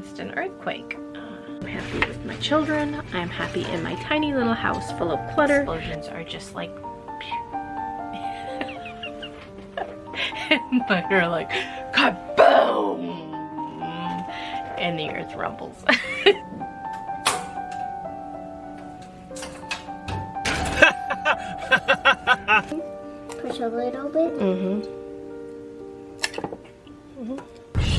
experienced an earthquake. I'm happy with my children. I'm happy in my tiny little house full of clutter. Explosions are just like, and mine are like, kaboom! And the earth rumbles. Push a little bit.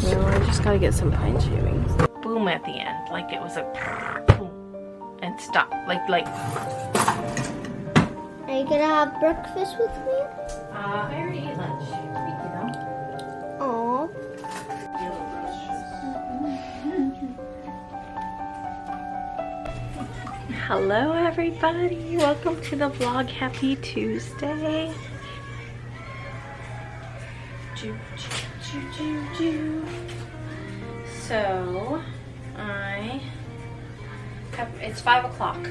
Now I just gotta get some pine shavings. Boom at the end, like it was a boom, and stop, like. Are you gonna have breakfast with me? I already ate lunch. Thank you, though. Aww. Hello, everybody. Welcome to the vlog. Happy Tuesday. So, it's 5 o'clock.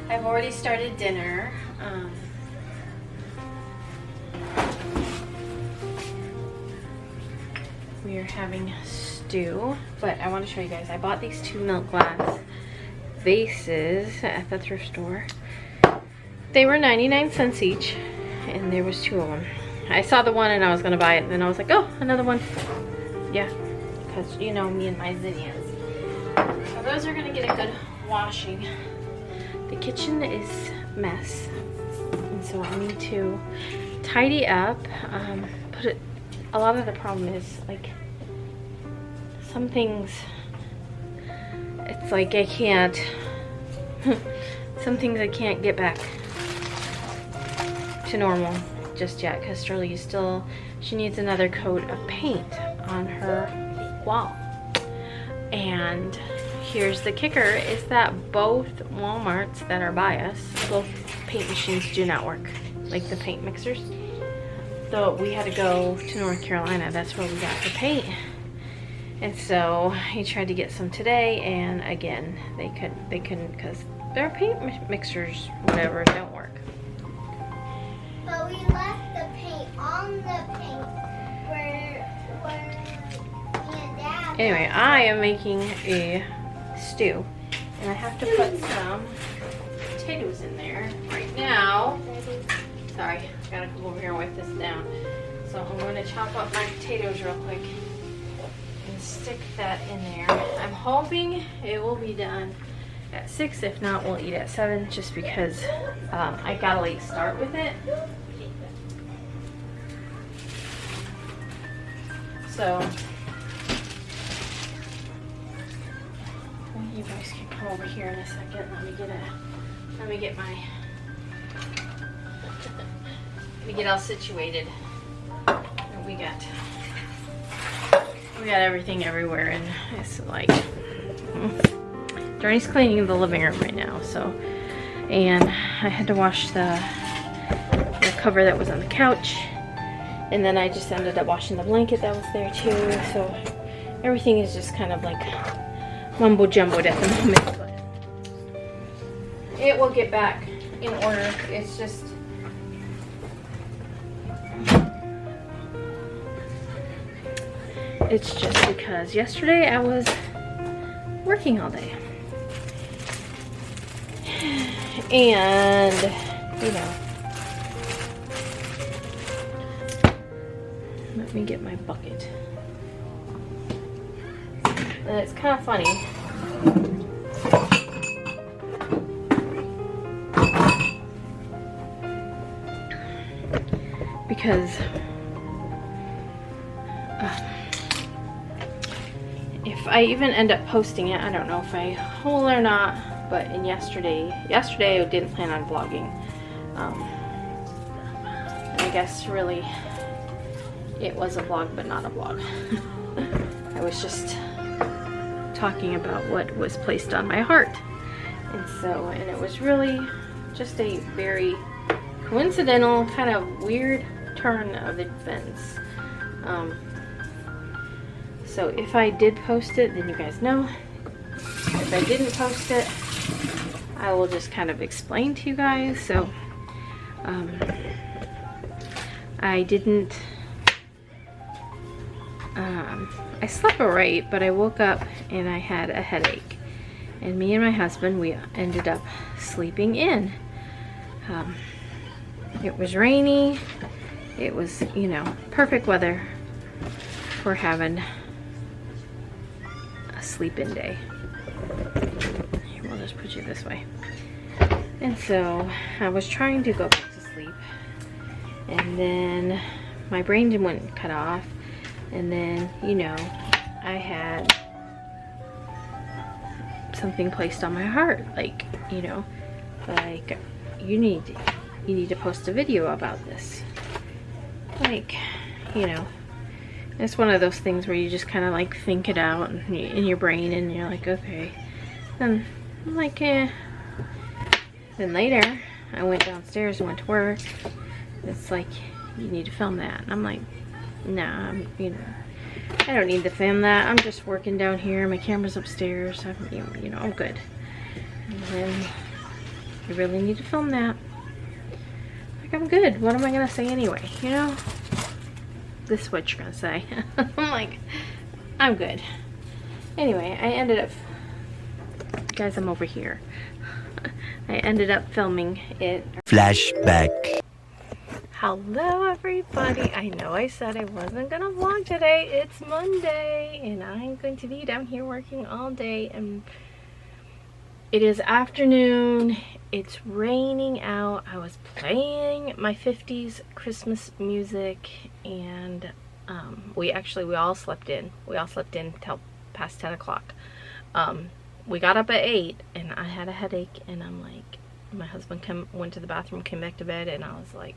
I've already started dinner. We are having stew, but I want to show you guys. I bought these 2 milk glass vases at the thrift store. They were 99 cents each, and there was 2 of them. I saw the one and I was gonna buy it, and then I was like, oh, another one. Yeah, because you know me and my zinnias. So those are gonna get a good washing. The kitchen is a mess, and so I need to tidy up. A lot of the problem is like some things. It's like I can't. Some things I can't get back to normal just yet, because Sterling is still, she needs another coat of paint on her wall. And here's the kicker, is that both Walmarts that are by us, both paint machines do not work, like the paint mixers. So we had to go to North Carolina, that's where we got the paint. And so he tried to get some today, and again, they couldn't because their paint mixers, whatever, don't work. But we left the paint on the paint where me and Dad. Anyway, I am making a stew, and I have to put some potatoes in there right now. Sorry, I gotta come over here and wipe this down. So I'm going to chop up my potatoes real quick and stick that in there. I'm hoping it will be done at 6. If not, we'll eat at 7, just because I got a late start with it. So you guys can come over here in a second. Let me get all situated. We got everything everywhere, and it's like Journey's cleaning the living room right now. So, and I had to wash the cover that was on the couch, and then I just ended up washing the blanket that was there too. So everything is just kind of like mumbo jumboed at the moment, but it will get back in order. It's just because yesterday I was working all day. And, you know, let me get my bucket. And it's kind of funny. Because if I even end up posting it, I don't know if I will or not, but in yesterday I didn't plan on vlogging. And I guess really it was a vlog, but not a vlog. I was just talking about what was placed on my heart. And it was really just a very coincidental, kind of weird turn of events. So if I did post it, then you guys know. If I didn't post it, I will just kind of explain to you guys. So I didn't I slept alright, but I woke up and I had a headache. And me and my husband, we ended up sleeping in. It was rainy. It was, you know, perfect weather for having a sleep-in day. Here, we'll just put you this way. And so I was trying to go back to sleep, and then my brain wouldn't cut off, and then, you know, I had something placed on my heart, like, you know, like, you need to post a video about this. Like, you know, it's one of those things where you just kind of like think it out in your brain, and you're like, okay. Then I'm like, eh. Then later, I went downstairs and went to work. It's like, you need to film that. And I'm like, nah, you know, I don't need to film that. I'm just working down here. My camera's upstairs. You know, I'm good. And then, you really need to film that. Like, I'm good. What am I gonna say anyway? You know, this is what you're gonna say. I'm like, I'm good. Anyway, I ended up, guys, I'm over here. I ended up filming it. Flashback. Hello everybody. I know I said I wasn't gonna vlog today. It's Monday and I'm going to be down here working all day, and it is afternoon. It's raining out. I was playing my 50s Christmas music, and we all slept in. We all slept in till past 10 o'clock. We got up at 8 and I had a headache, and I'm like, my husband went to the bathroom, came back to bed, and I was like,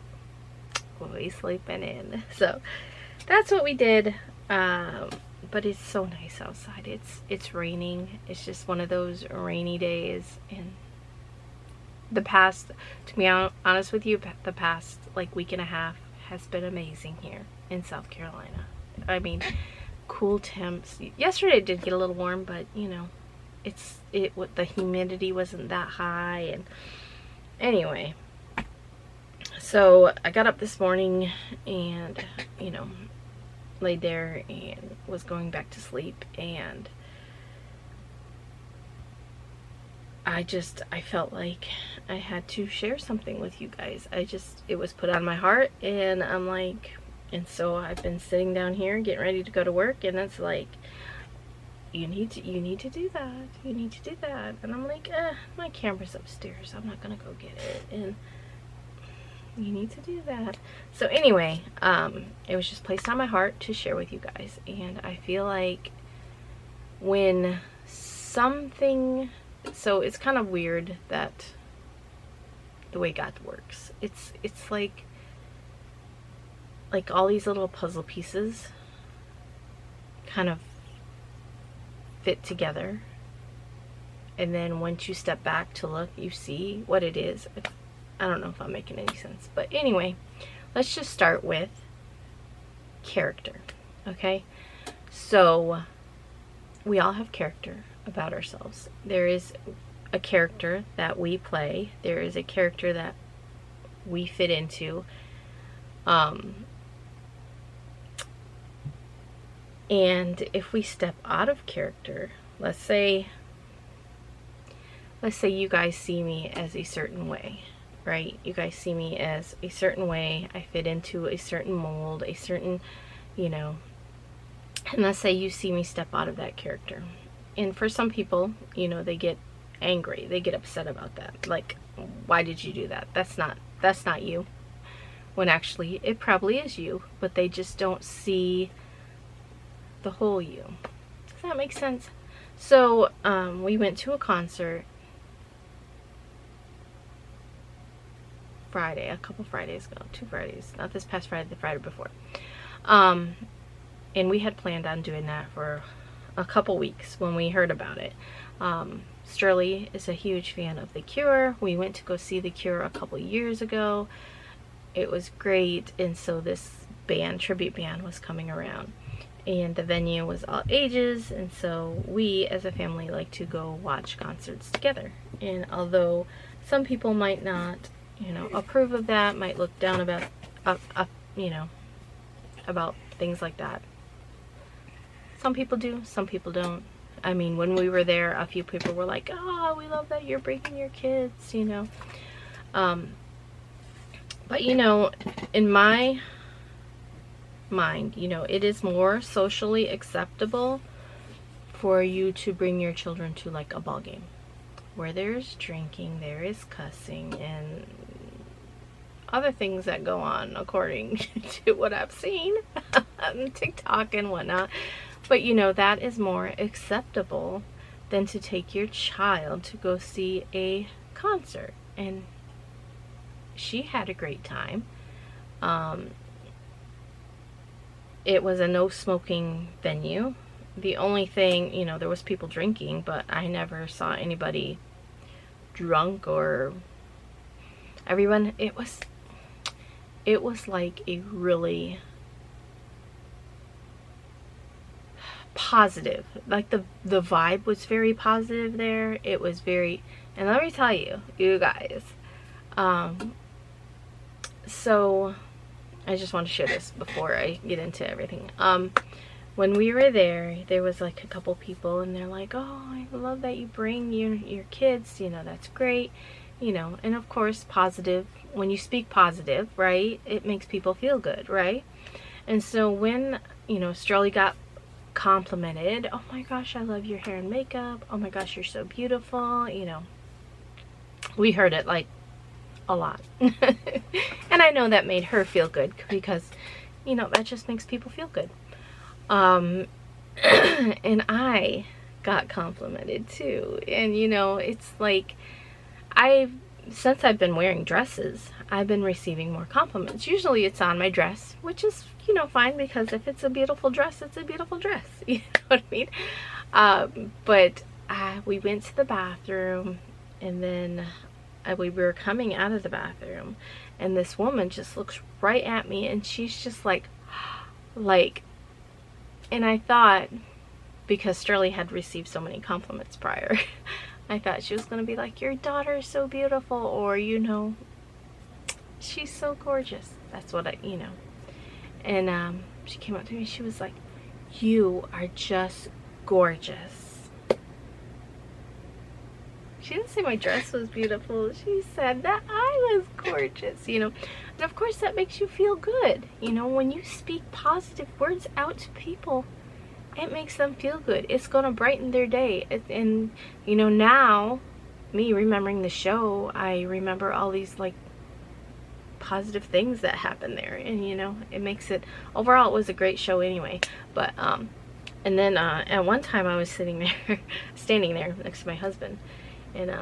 well, we sleeping in. So that's what we did. But it's so nice outside. It's raining. It's just one of those rainy days. And the past, to be honest with you, the past like week and a half has been amazing here in South Carolina. I mean, cool temps. Yesterday it did get a little warm, but you know, the humidity wasn't that high. And anyway, so I got up this morning and, you know, laid there and was going back to sleep, and I felt like I had to share something with you guys. It was put on my heart, and I'm like, and so I've been sitting down here getting ready to go to work, and it's like, you need to do that. You need to do that. And I'm like, my camera's upstairs. I'm not gonna go get it. And you need to do that. So anyway, it was just placed on my heart to share with you guys. And I feel like when something, so it's kind of weird that the way God works. It's like all these little puzzle pieces kind of fit together, and then once you step back to look, you see what it is. I don't know if I'm making any sense, but anyway, let's just start with character. Okay, so we all have character about ourselves. There is a character that we play. There is a character that we fit into. And if we step out of character, let's say you guys see me as a certain way, right? You guys see me as a certain way. I fit into a certain mold, a certain, you know, and let's say you see me step out of that character. And for some people, you know, they get angry. They get upset about that. Like, why did you do that? That's not you. When actually, it probably is you, but they just don't see the whole you. Does that make sense? So we went to a concert Friday, a couple Fridays ago, 2 Fridays, not this past Friday, the Friday before, and we had planned on doing that for a couple weeks when we heard about it. Sterling is a huge fan of The Cure. We went to go see The Cure a couple years ago. It was great, and so this tribute band was coming around. And the venue was all ages, and so we as a family like to go watch concerts together. And although some people might not, you know, approve of that, might look down about you know, about things like that, Some people do, some people don't. I mean, when we were there, a few people were like, oh, we love that you're bringing your kids, you know. But, you know, in my mind, you know, it is more socially acceptable for you to bring your children to like a ball game where there's drinking, there is cussing, and other things that go on according to what I've seen on TikTok and whatnot. But you know, that is more acceptable than to take your child to go see a concert. And she had a great time. It was a no smoking venue. The only thing, you know, there was people drinking, but I never saw anybody drunk or everyone. It was like a really positive, like the vibe was very positive there. It was very, and let me tell you, you guys, so I just want to share this before I get into everything. When we were there, there was like a couple people, and they're like, oh, I love that you bring your kids, you know, that's great, you know. And of course, positive, when you speak positive, right, it makes people feel good, right? And so when, you know, Sterling got complimented, oh my gosh, I love your hair and makeup, oh my gosh, you're so beautiful, you know, we heard it like a lot. And I know that made her feel good, because, you know, that just makes people feel good. And I got complimented too. And you know, it's like, since I've been wearing dresses, I've been receiving more compliments. Usually it's on my dress, which is, you know, fine, because if it's a beautiful dress, it's a beautiful dress. You know what I mean? But we went to the bathroom, and then we were coming out of the bathroom, and this woman just looks right at me, and she's just like, and I thought, because Sterling had received so many compliments prior, I thought she was going to be like, your daughter is so beautiful, or, you know, she's so gorgeous. That's what you know. And she came up to me, she was like, you are just gorgeous. She didn't say my dress was beautiful. She said that I was gorgeous, you know. And of course that makes you feel good. You know, when you speak positive words out to people, it makes them feel good. It's going to brighten their day. And, you know, now, me remembering the show, I remember all these, like, positive things that happened there. And, you know, it makes it, overall, it was a great show anyway. But, and then, at one time I was standing there next to my husband. And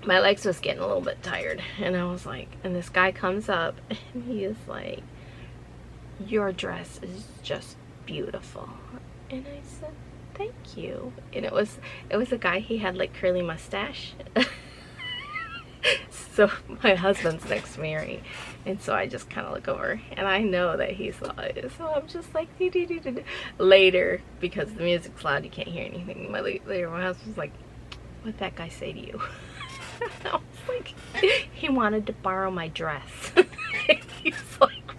my legs was getting a little bit tired, and I was like, and this guy comes up, and he is like, your dress is just beautiful. And I said, thank you. And it was a guy, he had like curly mustache. So my husband's next to me, right? And so I just kind of look over, and I know that he saw it. So I'm just like, later, because the music's loud, you can't hear anything. Later, my husband's like, what'd that guy say to you? I was like, he wanted to borrow my dress. He's like,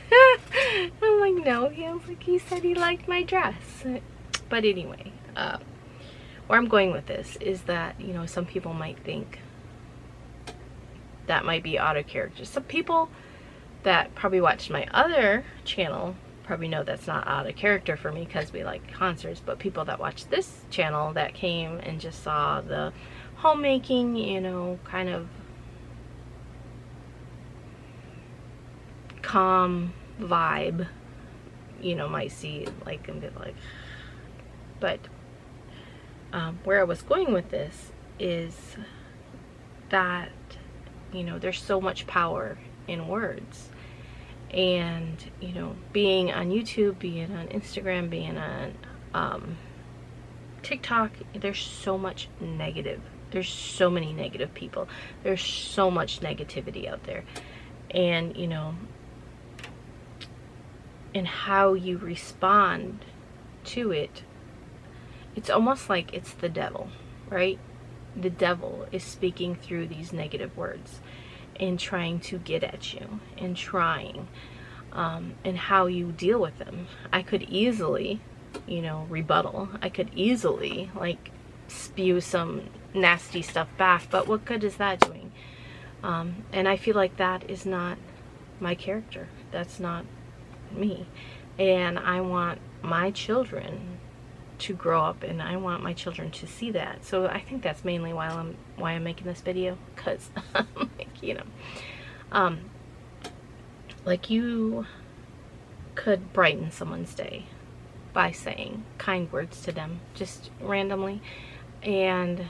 what? I'm like, no. He was like, he said he liked my dress. But anyway, where I'm going with this is that, you know, some people might think that might be out of character. Some people that probably watched my other channel probably know that's not out of character for me, because we like concerts. But people that watch this channel that came and just saw the homemaking, you know, kind of calm vibe, you know, might see like and be like, but where I was going with this is that, you know, there's so much power in words. And, you know, being on YouTube, being on Instagram, being on TikTok, there's so much negative. There's so many negative people. There's so much negativity out there. And, you know, and how you respond to it, it's almost like it's the devil, right? The devil is speaking through these negative words and trying to get at you, and trying. and how you deal with them. I could easily, you know, rebuttal. I could easily, like, spew some nasty stuff back, but what good is that doing? And I feel like that is not my character. That's not me. And I want my children to grow up, and I want my children to see that. So I think that's mainly why I'm making this video, because like, you know, like, you could brighten someone's day by saying kind words to them just randomly. And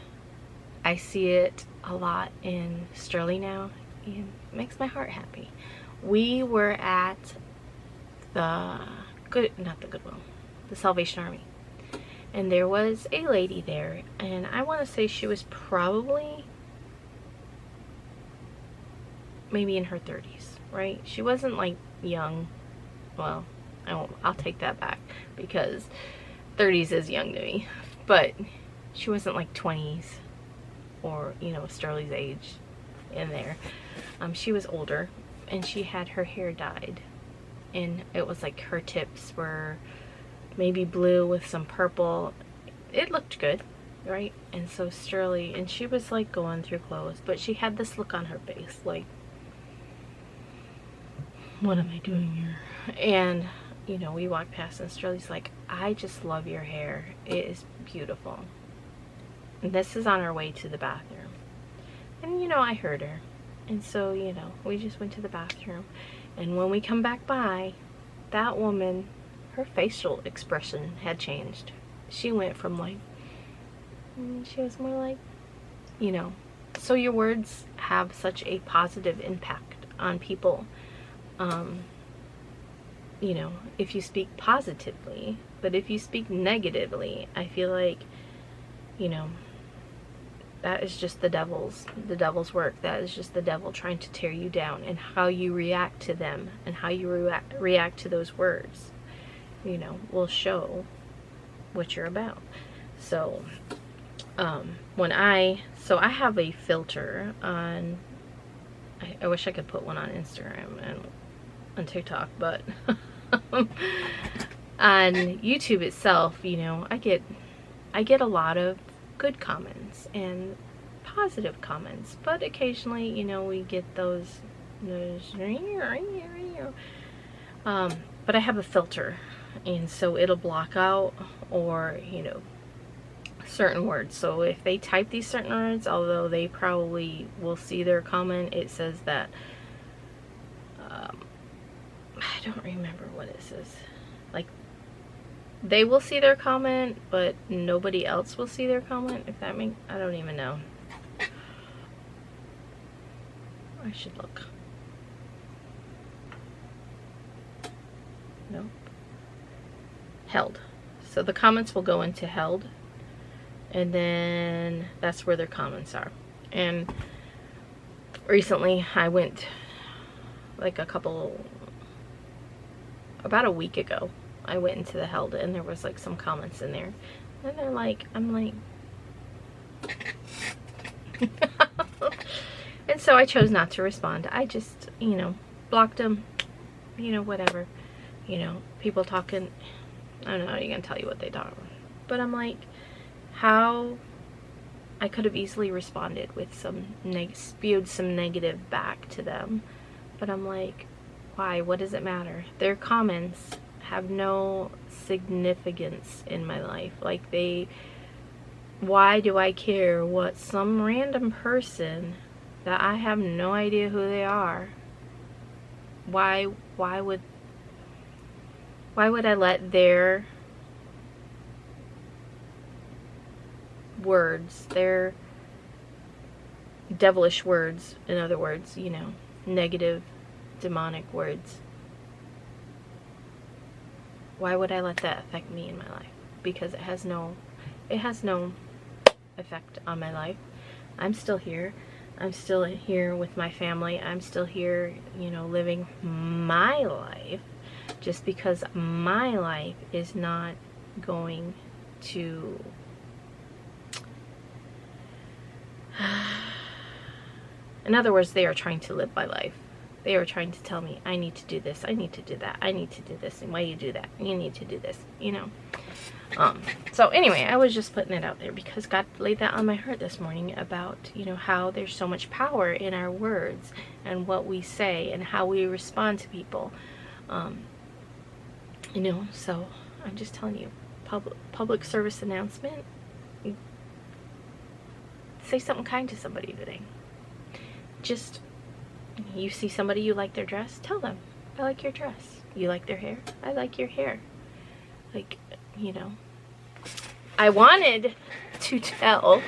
I see it a lot in Sterling now, and it makes my heart happy. We were at the Salvation Army, and there was a lady there, and I want to say she was probably maybe in her 30s, right? She wasn't like young. Well, I'll take that back, because 30s is young to me, but she wasn't like 20s or, you know, Sterling's age in there. She was older, and she had her hair dyed, and it was like her tips were maybe blue with some purple. It looked good, right? And so Sterling, and she was like going through clothes, but she had this look on her face like, what am I doing here? And, you know, we walked past, and Sterling's like, I just love your hair. It is beautiful. And this is on our way to the bathroom. And, you know, I heard her. And so, you know, we just went to the bathroom. And when we come back by, that woman, her facial expression had changed. She went from like, she was more like, you know. So your words have such a positive impact on people. You know, if you speak positively, but if you speak negatively, I feel like, you know, that is just the devil's work. That is just the devil trying to tear you down, and how you react to them and how you react to those words, you know, will show what you're about. So, I have a filter on, I wish I could put one on Instagram and on TikTok, but on YouTube itself, you know, I get a lot of good comments and positive comments, but occasionally, you know, we get those but I have a filter, and so it'll block out, or, you know, certain words. So if they type these certain words, although they probably will see their comment, it says that I don't remember what it says. Like, they will see their comment, but nobody else will see their comment, if that makes, I don't even know. I should look. Nope. Held. So the comments will go into held, and then that's where their comments are. And recently I went, like about a week ago, I went into the held, and there was like some comments in there, and they're like, I'm like and so I chose not to respond. I just, you know, blocked them, you know, whatever, you know, people talking, I don't know, you can tell you what they talk about. But I'm like, how I could have easily responded with some spewed some negative back to them, but I'm like, why? What does it matter? Their comments have no significance in my life. Like, why do I care what some random person that I have no idea who they are, why would I let their words, their devilish words, in other words, you know, negative, demonic words, why would I let that affect me in my life? Because it has no effect on my life. I'm still here. I'm still here with my family. I'm still here, you know, living my life. Just because my life is not going to in other words, they are trying to live my life. they were trying to tell me, I need to do this, I need to do that, I need to do this, and why you do that, you need to do this, you know. So anyway, I was just putting it out there because God laid that on my heart this morning about, you know, how there's so much power in our words and what we say and how we respond to people. You know, so I'm just telling you, public service announcement, say something kind to somebody today. Just, you see somebody, you like their dress, tell them, I like your dress. You like their hair, I like your hair. Like, you know, I wanted to tell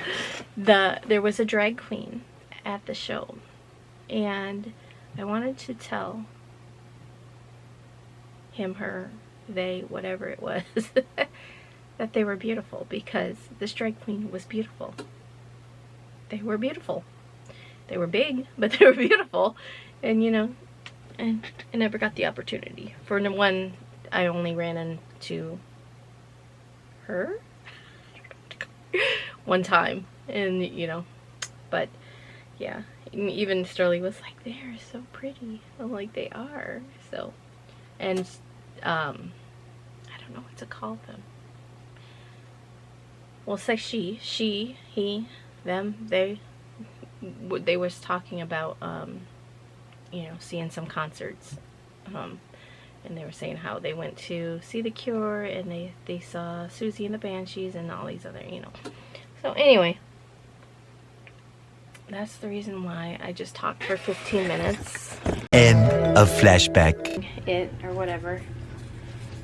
there was a drag queen at the show, and I wanted to tell him, her, they, whatever it was, that they were beautiful, because this drag queen was beautiful. They were beautiful. They were big, but they were beautiful. And, you know, and I never got the opportunity. For one, I only ran into her one time, and, you know, but yeah, even Sterling was like, they are so pretty. I'm like, they are. So, and I don't know what to call them. We'll say she, he, them, they was talking about, you know, seeing some concerts, and they were saying how they went to see The Cure, and they saw Susie and the Banshees and all these other, you know. So anyway, that's the reason why I just talked for 15 minutes. End of flashback. It, or whatever.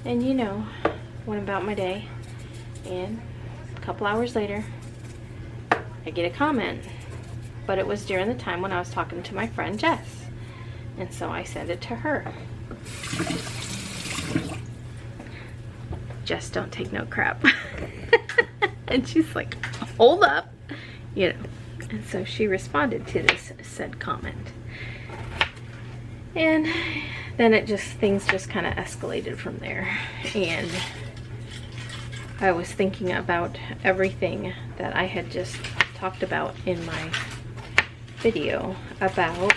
And, you know, went about my day, and a couple hours later, I get a comment. But it was during the time when I was talking to my friend Jess. And so I sent it to her. Jess don't take no crap. And she's like, hold up. You know. And so she responded to this said comment. And then things just kind of escalated from there. And I was thinking about everything that I had just talked about in my video about,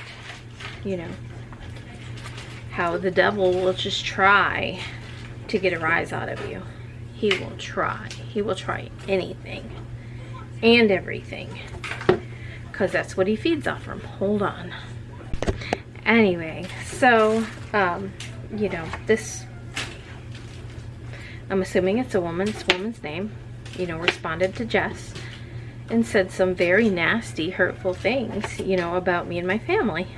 you know, how the devil will just try to get a rise out of you. He will try anything and everything, because that's what he feeds off from. Hold on. Anyway, so you know, this, I'm assuming it's a woman's name, you know, responded to Jess and said some very nasty, hurtful things, you know, about me and my family.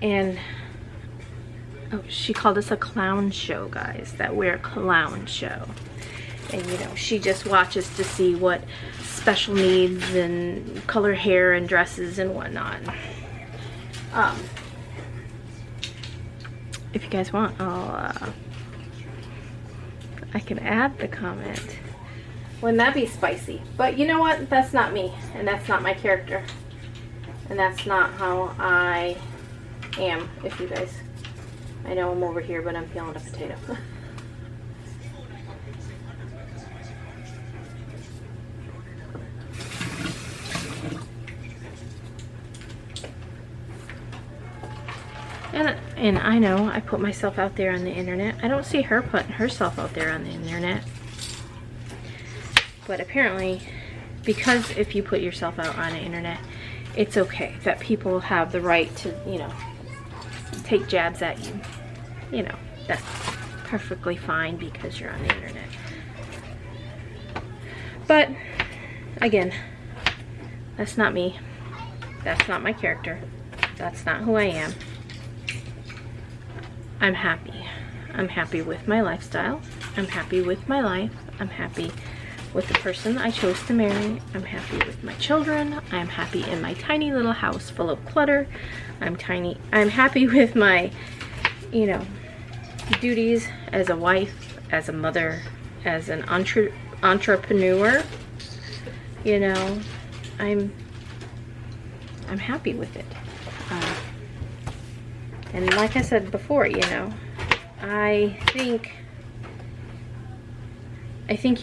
And oh, she called us a clown show, guys, that we're a clown show. And, you know, she just watches to see what special needs and color hair and dresses and whatnot. If you guys want, I can add the comment. Wouldn't that be spicy? But you know what? That's not me, and that's not my character, and that's not how I am. If you guys, I know I'm over here, but I'm peeling a potato. And I know I put myself out there on the internet. I don't see her putting herself out there on the internet. But apparently, because if you put yourself out on the internet, it's okay that people have the right to, you know, take jabs at you. You know, that's perfectly fine because you're on the internet. But, again, that's not me. That's not my character. That's not who I am. I'm happy. I'm happy with my lifestyle. I'm happy with my life. I'm happy with the person I chose to marry. I'm happy with my children. I'm happy in my tiny little house full of clutter. I'm happy with my, you know, duties as a wife, as a mother, as an entrepreneur. You know, I'm happy with it. And like I said before, you know, I think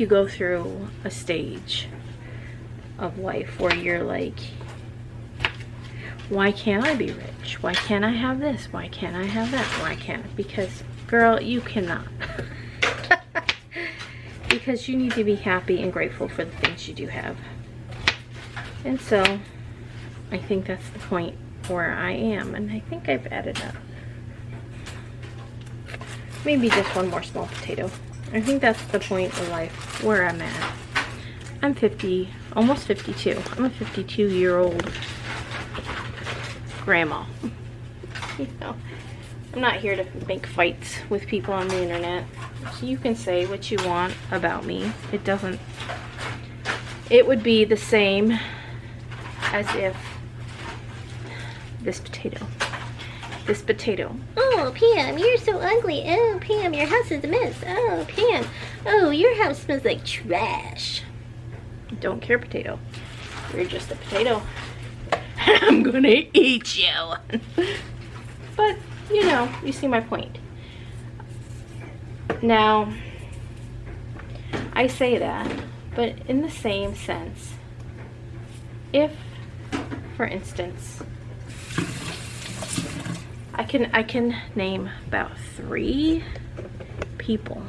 you go through a stage of life where you're like, why can't I be rich? Why can't I have this? Why can't I have that? Why can't I? Because, girl, you cannot. Because you need to be happy and grateful for the things you do have. And so, I think that's the point where I am. And I think I've added up maybe just one more small potato. I think that's the point of life where I'm at. I'm 50, almost 52. I'm a 52-year-old grandma. You know, I'm not here to make fights with people on the internet. You can say what you want about me. It would be the same as if this potato. Oh, Pam, you're so ugly. Oh, Pam, your house is a mess. Oh, Pam. Oh, your house smells like trash. Don't care, potato. You're just a potato. I'm gonna eat you. But, you know, you see my point. Now, I say that, but in the same sense, if, for instance, I can name about 3 people,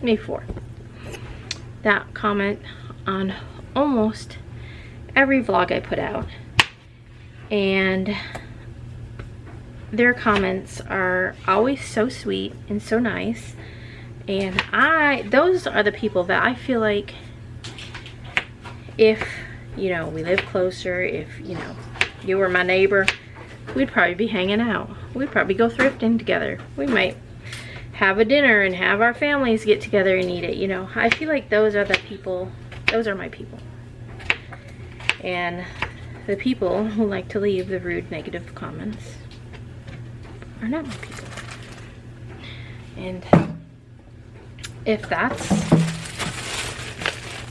maybe 4, that comment on almost every vlog I put out, and their comments are always so sweet and so nice, and those are the people that I feel like, if, you know, we live closer, if, you know, you were my neighbor, we'd probably be hanging out. We'd probably go thrifting together. We might have a dinner and have our families get together and eat it, you know. I feel like those are the people, those are my people. And the people who like to leave the rude, negative comments are not my people. And if that's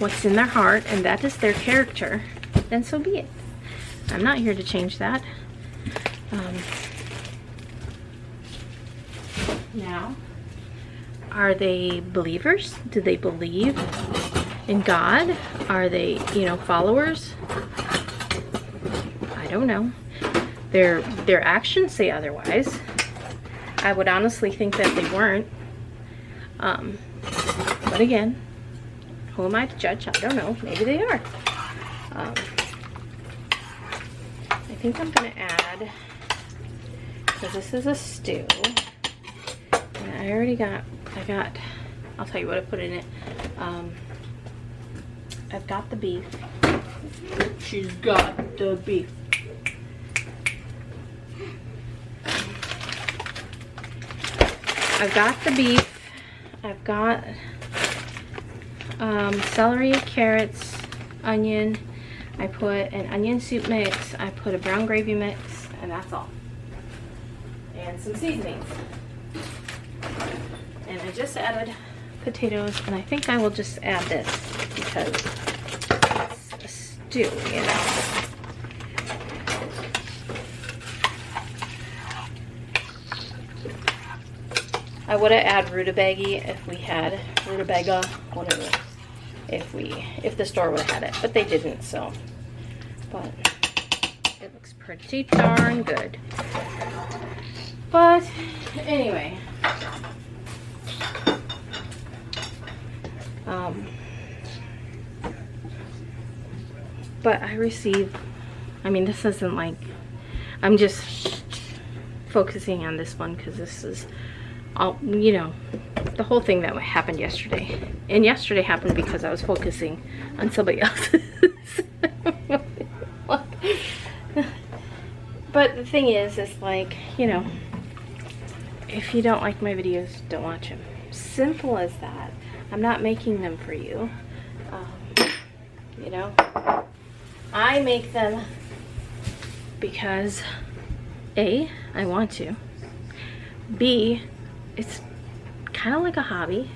what's in their heart and that is their character, then so be it. I'm not here to change that. Now, are they believers? Do they believe in God? Are they, you know, followers? I don't know. Their actions say otherwise. I would honestly think that they weren't. But again, who am I to judge? I don't know. Maybe they are. I think I'm gonna add, because this is a stew. And I'll tell you what I put in it. I've got the beef. She's got the beef. I've got the beef. I've got celery, carrots, onion. I put an onion soup mix. I put a brown gravy mix, and that's all. And some seasonings. And I just added potatoes, and I think I will just add this because it's a stew, you know. I would have added rutabaga if we had rutabaga, whatever. If the store would have had it, but they didn't, so. But it looks pretty darn good. But anyway. But I received, I mean, this isn't like, I'm just focusing on this one because this is all, you know, the whole thing that happened yesterday. And yesterday happened because I was focusing on somebody else's. But the thing is like, you know, if you don't like my videos, don't watch them. Simple as that. I'm not making them for you. You know, I make them because A, I want to. B, it's kind of like a hobby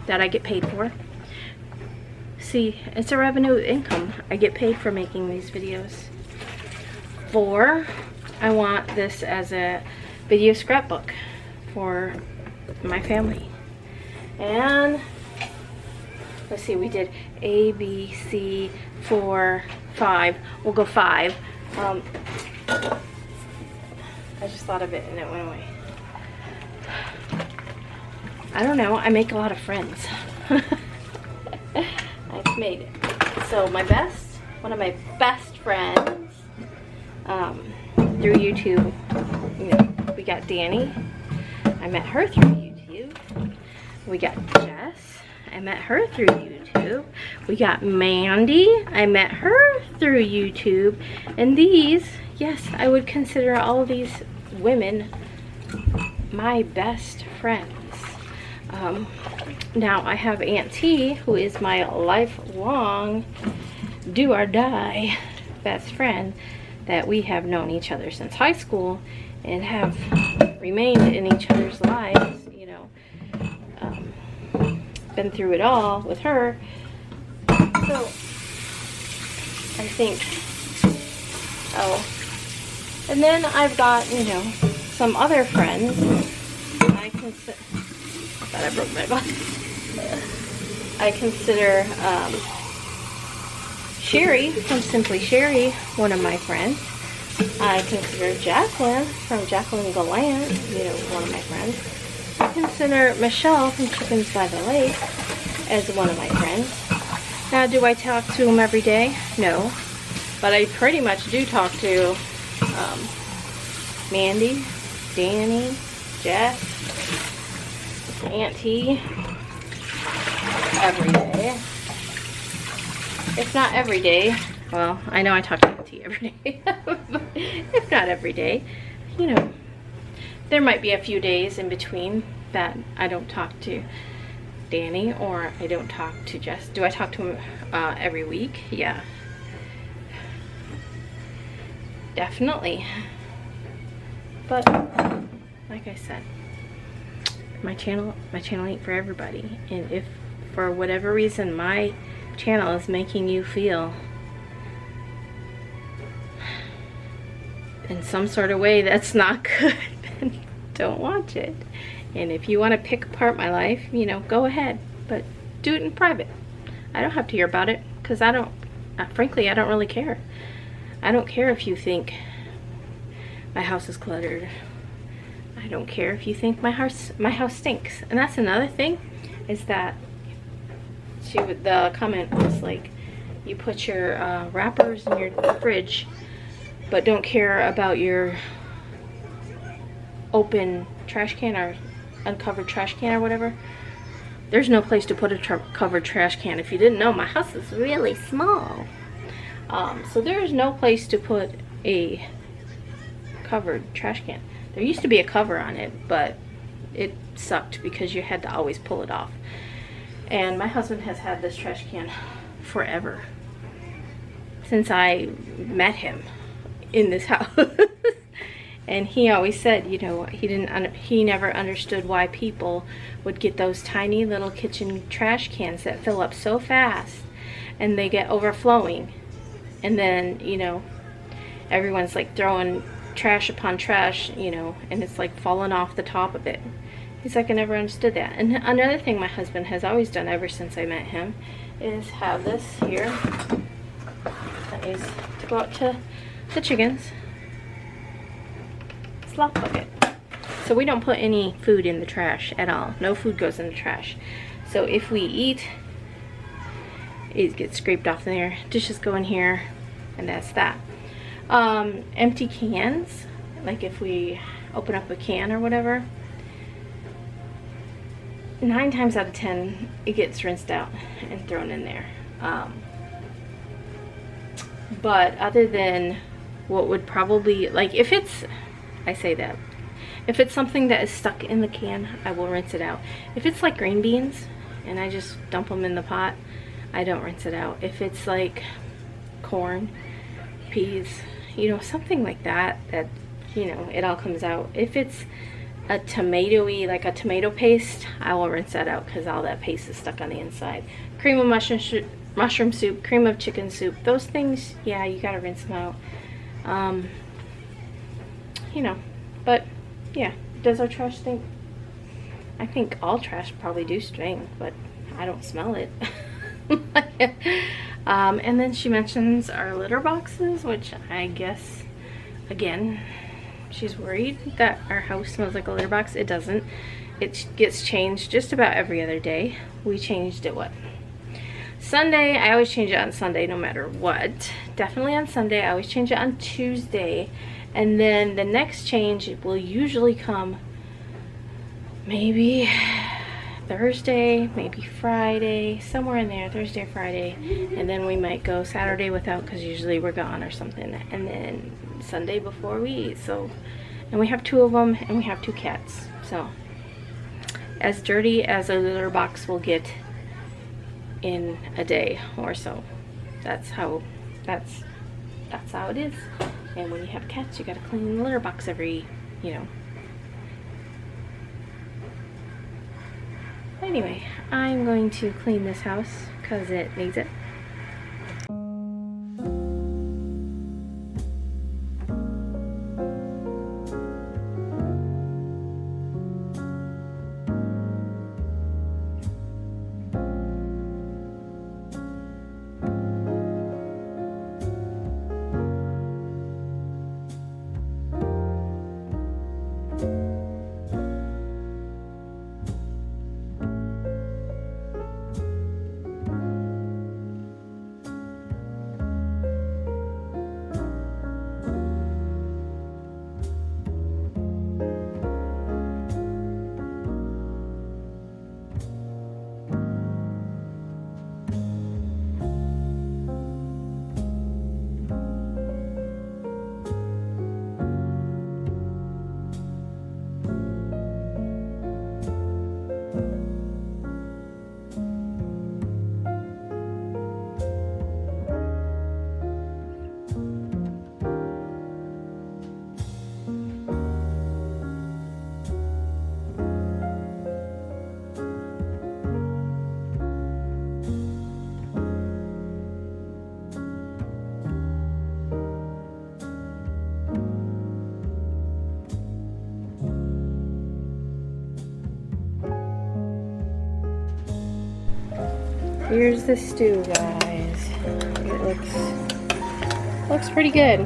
that I get paid for. C, it's a revenue income. I get paid for making these videos. 4, I want this as a video scrapbook for my family. And let's see, we did A, B, C, 4, 5. We'll go 5. I just thought of it and it went away. I don't know, I make a lot of friends. I've made it. So one of my best friends, through YouTube, you know, we got Danny. I met her through YouTube. We got Jess. I met her through YouTube. We got Mandy. I met her through YouTube. And these, yes, I would consider all of these women my best friends. Now I have Aunt T, who is my lifelong do or die best friend, that we have known each other since high school and have remained in each other's lives, you know. Been through it all with her. So I think, and then I've got, you know, some other friends. I thought I broke my glass. I consider Sherry from Simply Sherry one of my friends. I consider Jacqueline from Jacqueline Gallant, you know, one of my friends. I consider Michelle from Chickens by the Lake as one of my friends. Now, do I talk to them every day? No. But I pretty much do talk to Mandy, Danny, Jess, Aunt T every day. If not every day, well, I know I talk to Aunt T every day, but if not every day, you know, there might be a few days in between that I don't talk to Danny or I don't talk to Jess. Do I talk to him every week? Yeah. Definitely. But like I said, my channel ain't for everybody. And if for whatever reason my channel is making you feel in some sort of way that's not good, then don't watch it. And if you want to pick apart my life, you know, go ahead, but do it in private. I don't have to hear about it, because I don't, frankly, I don't really care. I don't care if you think my house is cluttered. I don't care if you think my house stinks. And that's another thing, is that the comment was like, you put your wrappers in your fridge, but don't care about your open trash can or uncovered trash can or whatever. There's no place to put a covered trash can. If you didn't know, my house is really small. So there is no place to put a covered trash can. There used to be a cover on it, but it sucked because you had to always pull it off. And my husband has had this trash can forever, since I met him in this house. And he always said, you know, he never understood why people would get those tiny little kitchen trash cans that fill up so fast and they get overflowing. And then, you know, everyone's like throwing trash upon trash, you know, and it's like falling off the top of it. He's like, I never understood that. And another thing my husband has always done ever since I met him is have this here. That is to go out to the chickens. Slop bucket. So we don't put any food in the trash at all. No food goes in the trash. So if we eat, it gets scraped off there. Dishes go in here, and that's that. Empty cans, like if we open up a can or whatever, 9 times out of 10 it gets rinsed out and thrown in there. But other than what would probably, like if it's, I say that, if it's something that is stuck in the can, I will rinse it out. If it's like green beans and I just dump them in the pot, I don't rinse it out. If it's like corn, peas, you know, something like that, that, you know, it all comes out. If it's a tomatoey, like a tomato paste, I will rinse that out because all that paste is stuck on the inside. Cream of mushroom soup, cream of chicken soup, those things, yeah, you gotta rinse them out. You know, but yeah, does our trash stink? I think all trash probably do stink, but I don't smell it. And then she mentions our litter boxes, which I guess, again, she's worried that our house smells like a litter box. It doesn't. It gets changed just about every other day. We changed it, what? Sunday. I always change it on Sunday no matter what. Definitely on Sunday. I always change it on Tuesday. And then the next change will usually come maybe Thursday, maybe Friday, somewhere in there, Thursday or Friday. And then we might go Saturday without, because usually we're gone or something. And then Sunday before we eat. So, and we have 2 of them, and we have 2 cats. So as dirty as a litter box will get in a day or so. That's how it is. And when you have cats, you gotta clean the litter box every, you know. Anyway, I'm going to clean this house because it needs it. Here's the stew, guys. It looks pretty good.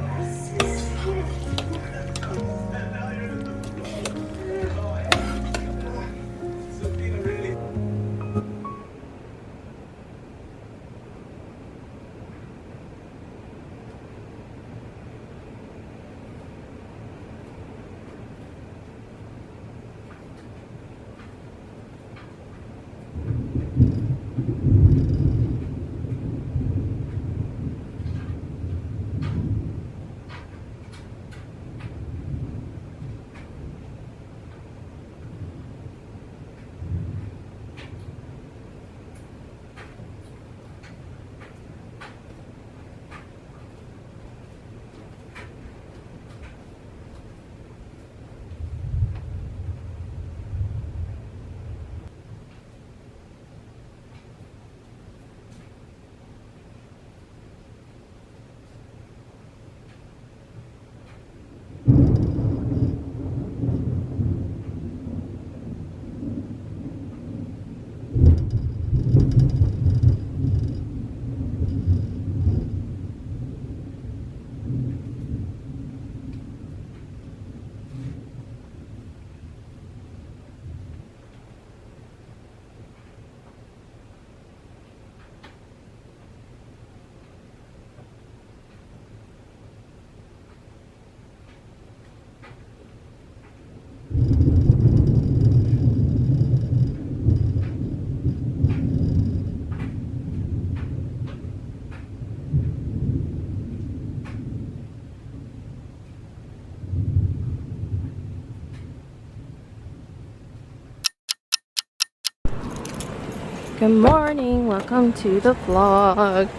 Good morning, welcome to the vlog.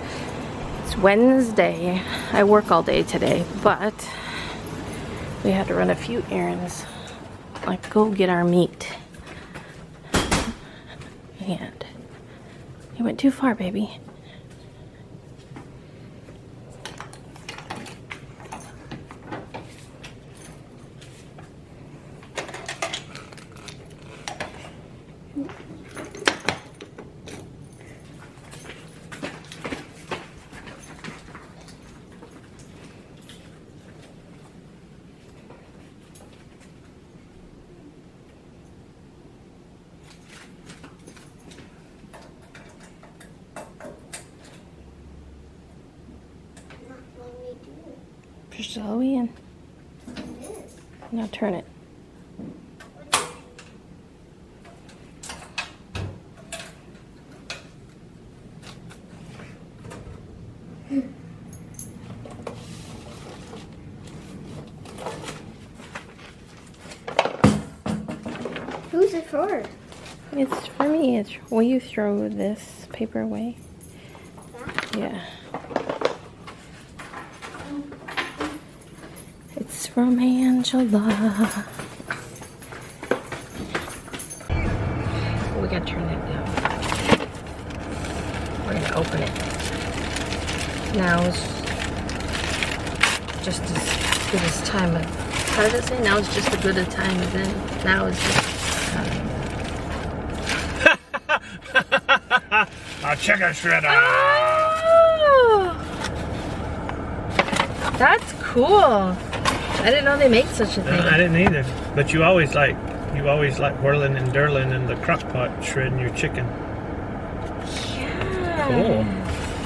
It's Wednesday. I work all day today, but we had to run a few errands, like go get our meat. And you went too far, baby. slow in. Now turn it. Who's it for? It's for me. It's, will you throw this paper away? Yeah. It's from Angela. We gotta turn that down. We're gonna open it. Now is just as good as time of, how did it say? Now it's just as good a time as in. Now is just A chicken shredder! Oh! That's cool. I didn't know they made such a thing. I didn't either. But you always like whirling and dirling in the crock pot shredding your chicken. Yeah. Cool.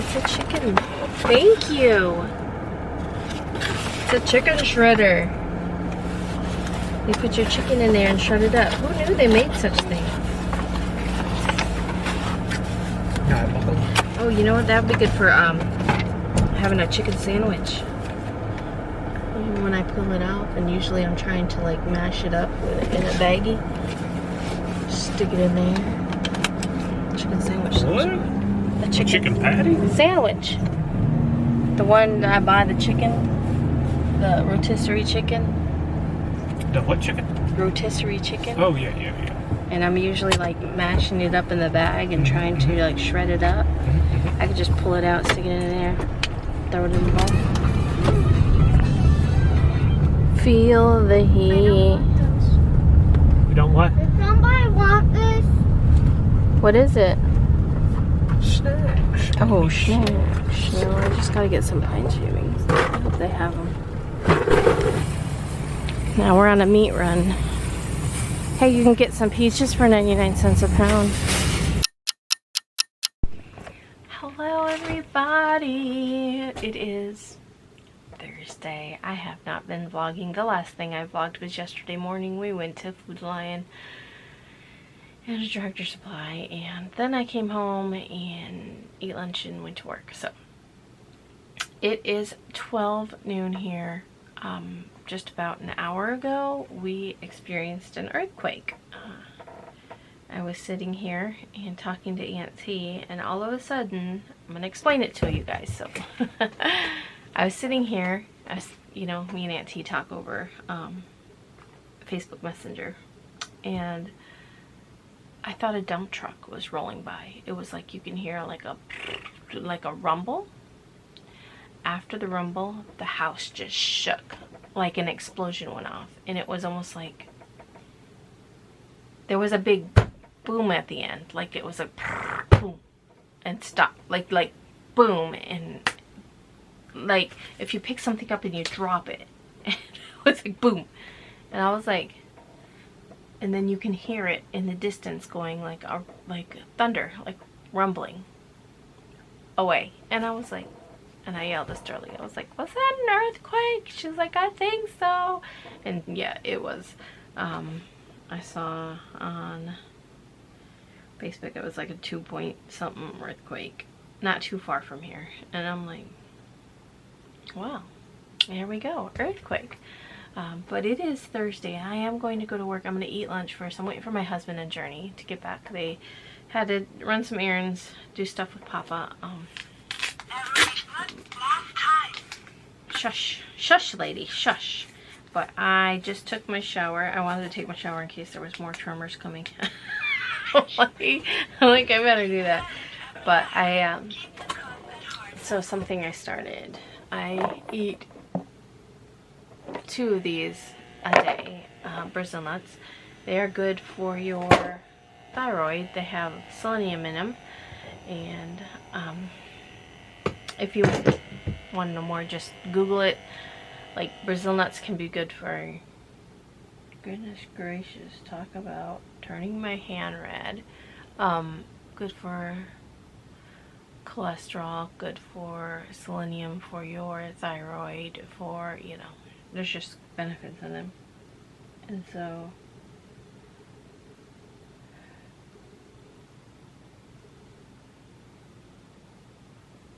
It's a chicken. Thank you. It's a chicken shredder. You put your chicken in there and shred it up. Who knew they made such things? Oh, you know what? That would be good for having a chicken sandwich. When I pull it out, and usually I'm trying to like mash it up in a baggie. Stick it in there. Chicken sandwich. What? A chicken Patty? sandwich. The one I buy the chicken, the rotisserie chicken. The what chicken? Rotisserie chicken. Oh yeah. And I'm usually like mashing it up in the bag and trying to like shred it up. I could just pull it out, stick it in there, throw it in the bowl. Feel the heat. You don't what? Does somebody want this? What is it? Snacks. Oh, snacks. No, I just gotta get some pine shavings. I hope they have them. Now we're on a meat run. Hey, you can get some peaches for 99 cents a pound. Hello, everybody. It is Thursday. I have not been vlogging. The last thing I vlogged was yesterday morning. We went to Food Lion and a Tractor Supply, and then I came home and ate lunch and went to work. So it is 12 noon here. Just about an hour ago, we experienced an earthquake. I was sitting here and talking to Aunt T, and all of a sudden, I'm gonna explain it to you guys. So I was sitting here, you know, me and Aunt T talk over Facebook Messenger, and I thought a dump truck was rolling by. It was like you can hear like a rumble. After the rumble, the house just shook, like an explosion went off, and it was almost like there was a big boom at the end, like it was a boom and stop, like boom, and like if you pick something up and you drop it, it was like boom, and I was like, and then you can hear it in the distance going like thunder, like rumbling away, and I was like, and I yelled at Sterling. I was like, was that an earthquake? She was like, I think so. And yeah, it was. I saw on Facebook it was like a 2-point-something earthquake. Not too far from here. And I'm like, wow, there we go, earthquake. But it is Thursday. I am going to go to work. I'm going to eat lunch first. I'm waiting for my husband and Journey to get back. They had to run some errands, do stuff with Papa. Shush. Shush, lady. Shush. But I just took my shower. I wanted to take my shower in case there was more tremors coming. I'm like, I better do that. But so something I started. I eat 2 of these a day, Brazil nuts. They are good for your thyroid. They have selenium in them. And if you want to know more, just Google it. Like, Brazil nuts can be good for, goodness gracious, talk about turning my hand red. Good for cholesterol, good for selenium, for your thyroid, for, you know, there's just benefits in them. And so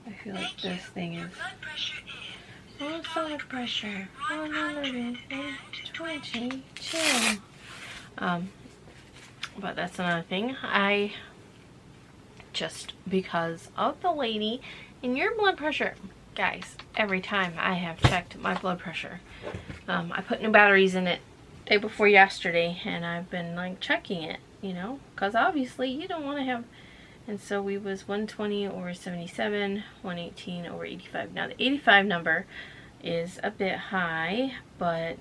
I feel like this thing is low blood pressure 122. But that's another thing. I just because of the lady in your blood pressure, guys, every time I have checked my blood pressure, I put new batteries in it day before yesterday, and I've been like checking it, you know, because obviously you don't want to have. And so we was 120/77, 118/85. Now the 85 number is a bit high, but,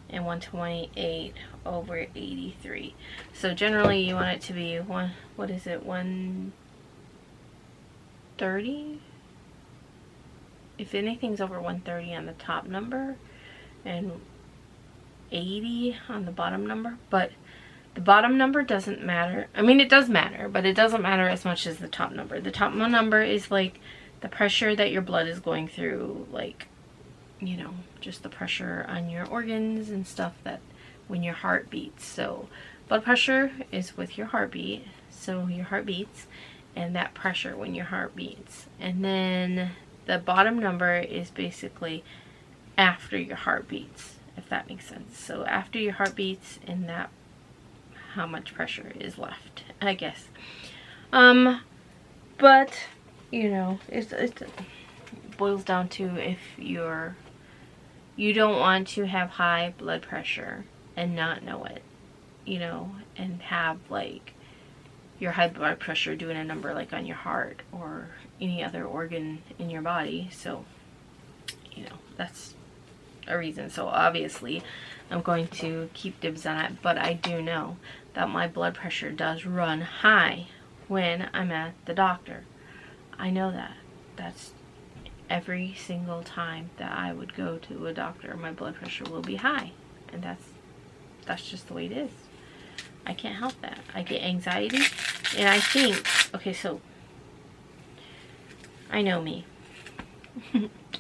and 128/83. So generally you want it to be what is it, 130? If anything's over 130 on the top number and 80 on the bottom number, but the bottom number doesn't matter. I mean, it does matter, but it doesn't matter as much as the top number. The top number is like the pressure that your blood is going through, like, you know, just the pressure on your organs and stuff that when your heart beats. So blood pressure is with your heartbeat, so your heart beats, and that pressure when your heart beats. And then the bottom number is basically after your heart beats, if that makes sense. So after your heart beats, and that how much pressure is left, I guess. But you know, it boils down to if you don't want to have high blood pressure and not know it, you know, and have like your high blood pressure doing a number like on your heart or any other organ in your body. So, you know, that's a reason. So obviously I'm going to keep dibs on it, but I do know that my blood pressure does run high when I'm at the doctor. I know that. That's every single time that I would go to a doctor, my blood pressure will be high, and that's just the way it is. I can't help that. I get anxiety, and I think, okay, so I know me.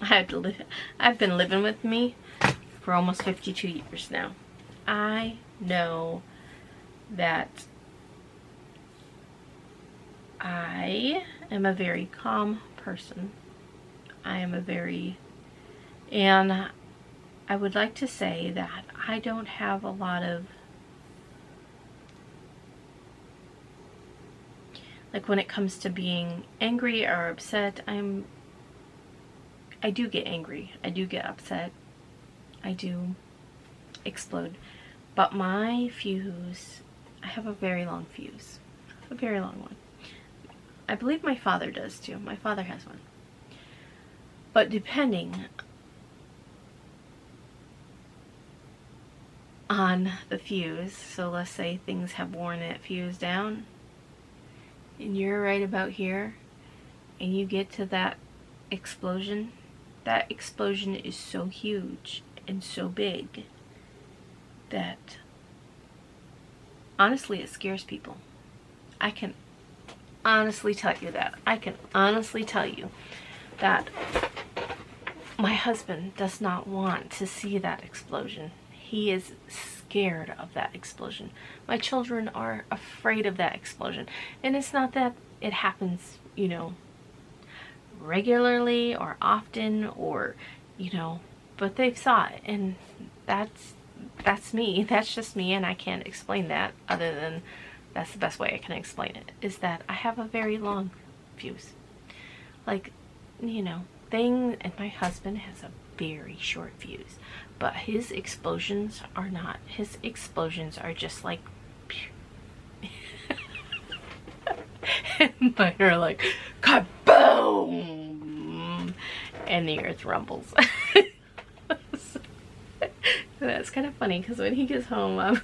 I've been living with me for almost 52 years now. I know that I am a very calm person. And I would like to say that I don't have a lot of, like, when it comes to being angry or upset, I do get angry, I do get upset, I do explode, but my fuse, I have a very long fuse, a very long one. I believe my father does too. My father has one. But depending on the fuse, so let's say things have worn that fuse down, and you're right about here, and you get to that explosion is so huge and so big that honestly it scares people. I can honestly tell you that. I can honestly tell you that my husband does not want to see that explosion. He is scared of that explosion. My children are afraid of that explosion. And it's not that it happens, you know, regularly or often or, you know, but they've saw it, and that's me. That's just me, and I can't explain that other than that's the best way I can explain it, is that I have a very long fuse. Like, you know, and my husband has a very short fuse, but his explosions are not. His explosions are just like and mine are like kaboom, and the earth rumbles. So that's kind of funny, because when he gets home, I'm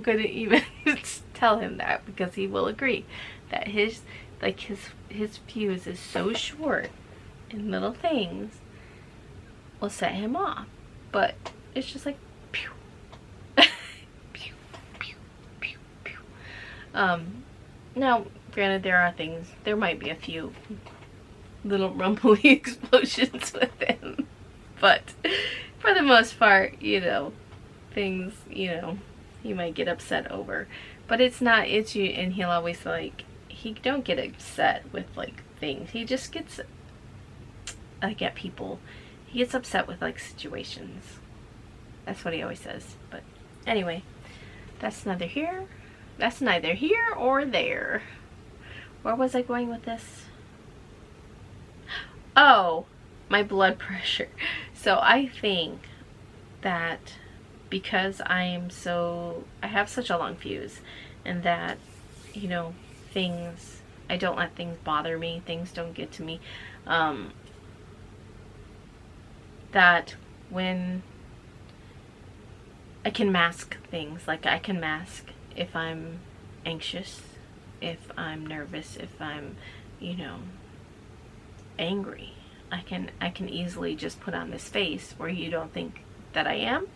going to even tell him that, because he will agree that his fuse is so short and little things will set him off. But it's just like pew, pew, pew, pew, pew. Now Granted, there might be a few little rumbly explosions with him, but for the most part, you know, things, you know, he might get upset over, but it's not itchy. And he'll always like, he don't get upset with like things, he just gets like at people, he gets upset with like situations. That's what he always says. But anyway, that's neither here or there. Where was I going with this? Oh, my blood pressure. So I think that because I have such a long fuse, and that, you know, I don't let things bother me, things don't get to me, that when I can mask things, like I can mask if I'm anxious, if I'm nervous, if I'm, you know, angry. I can easily just put on this face where you don't think that I am.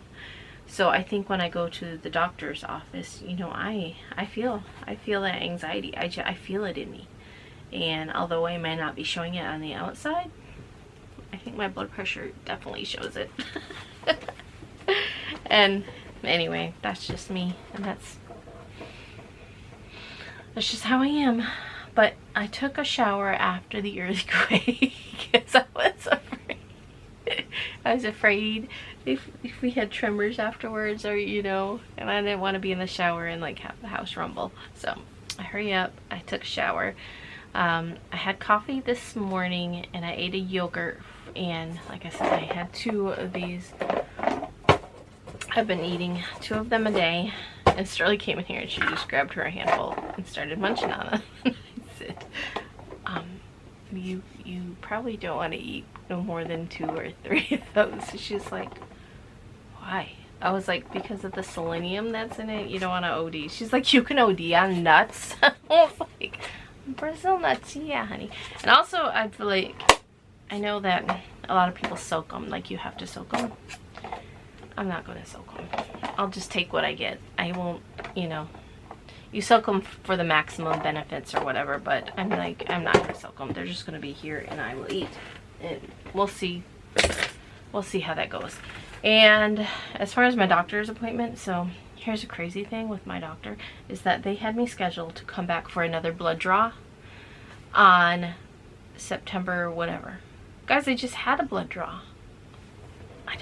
So I think when I go to the doctor's office, you know, I feel that anxiety. I feel it in me. And although I may not be showing it on the outside, I think my blood pressure definitely shows it. And anyway, that's just me, and that's just how I am. But I took a shower after the earthquake because I was afraid. I was afraid if we had tremors afterwards, or, you know, and I didn't want to be in the shower and like have the house rumble. So I hurry up, I took a shower. I had coffee this morning and I ate a yogurt, and like I said, I had 2 of these. I've been eating 2 of them a day, and Sterling came in here and she just grabbed her a handful and started munching on them. I said, you probably don't want to eat no more than 2 or 3 of those. She's like, why? I was like, because of the selenium that's in it, you don't want to OD. She's like, you can OD on nuts. I was like, Brazil nuts, yeah, honey. And also, I feel like, I know that a lot of people soak them, like you have to soak them. I'm not going to soak them. I'll just take what I get. I won't, you know, you soak them for the maximum benefits or whatever, but I'm like, I'm not going to soak them. They're just going to be here and I will eat. And we'll see. We'll see how that goes. And as far as my doctor's appointment, so here's a crazy thing with my doctor, is that they had me scheduled to come back for another blood draw on September whatever. Guys, I just had a blood draw. I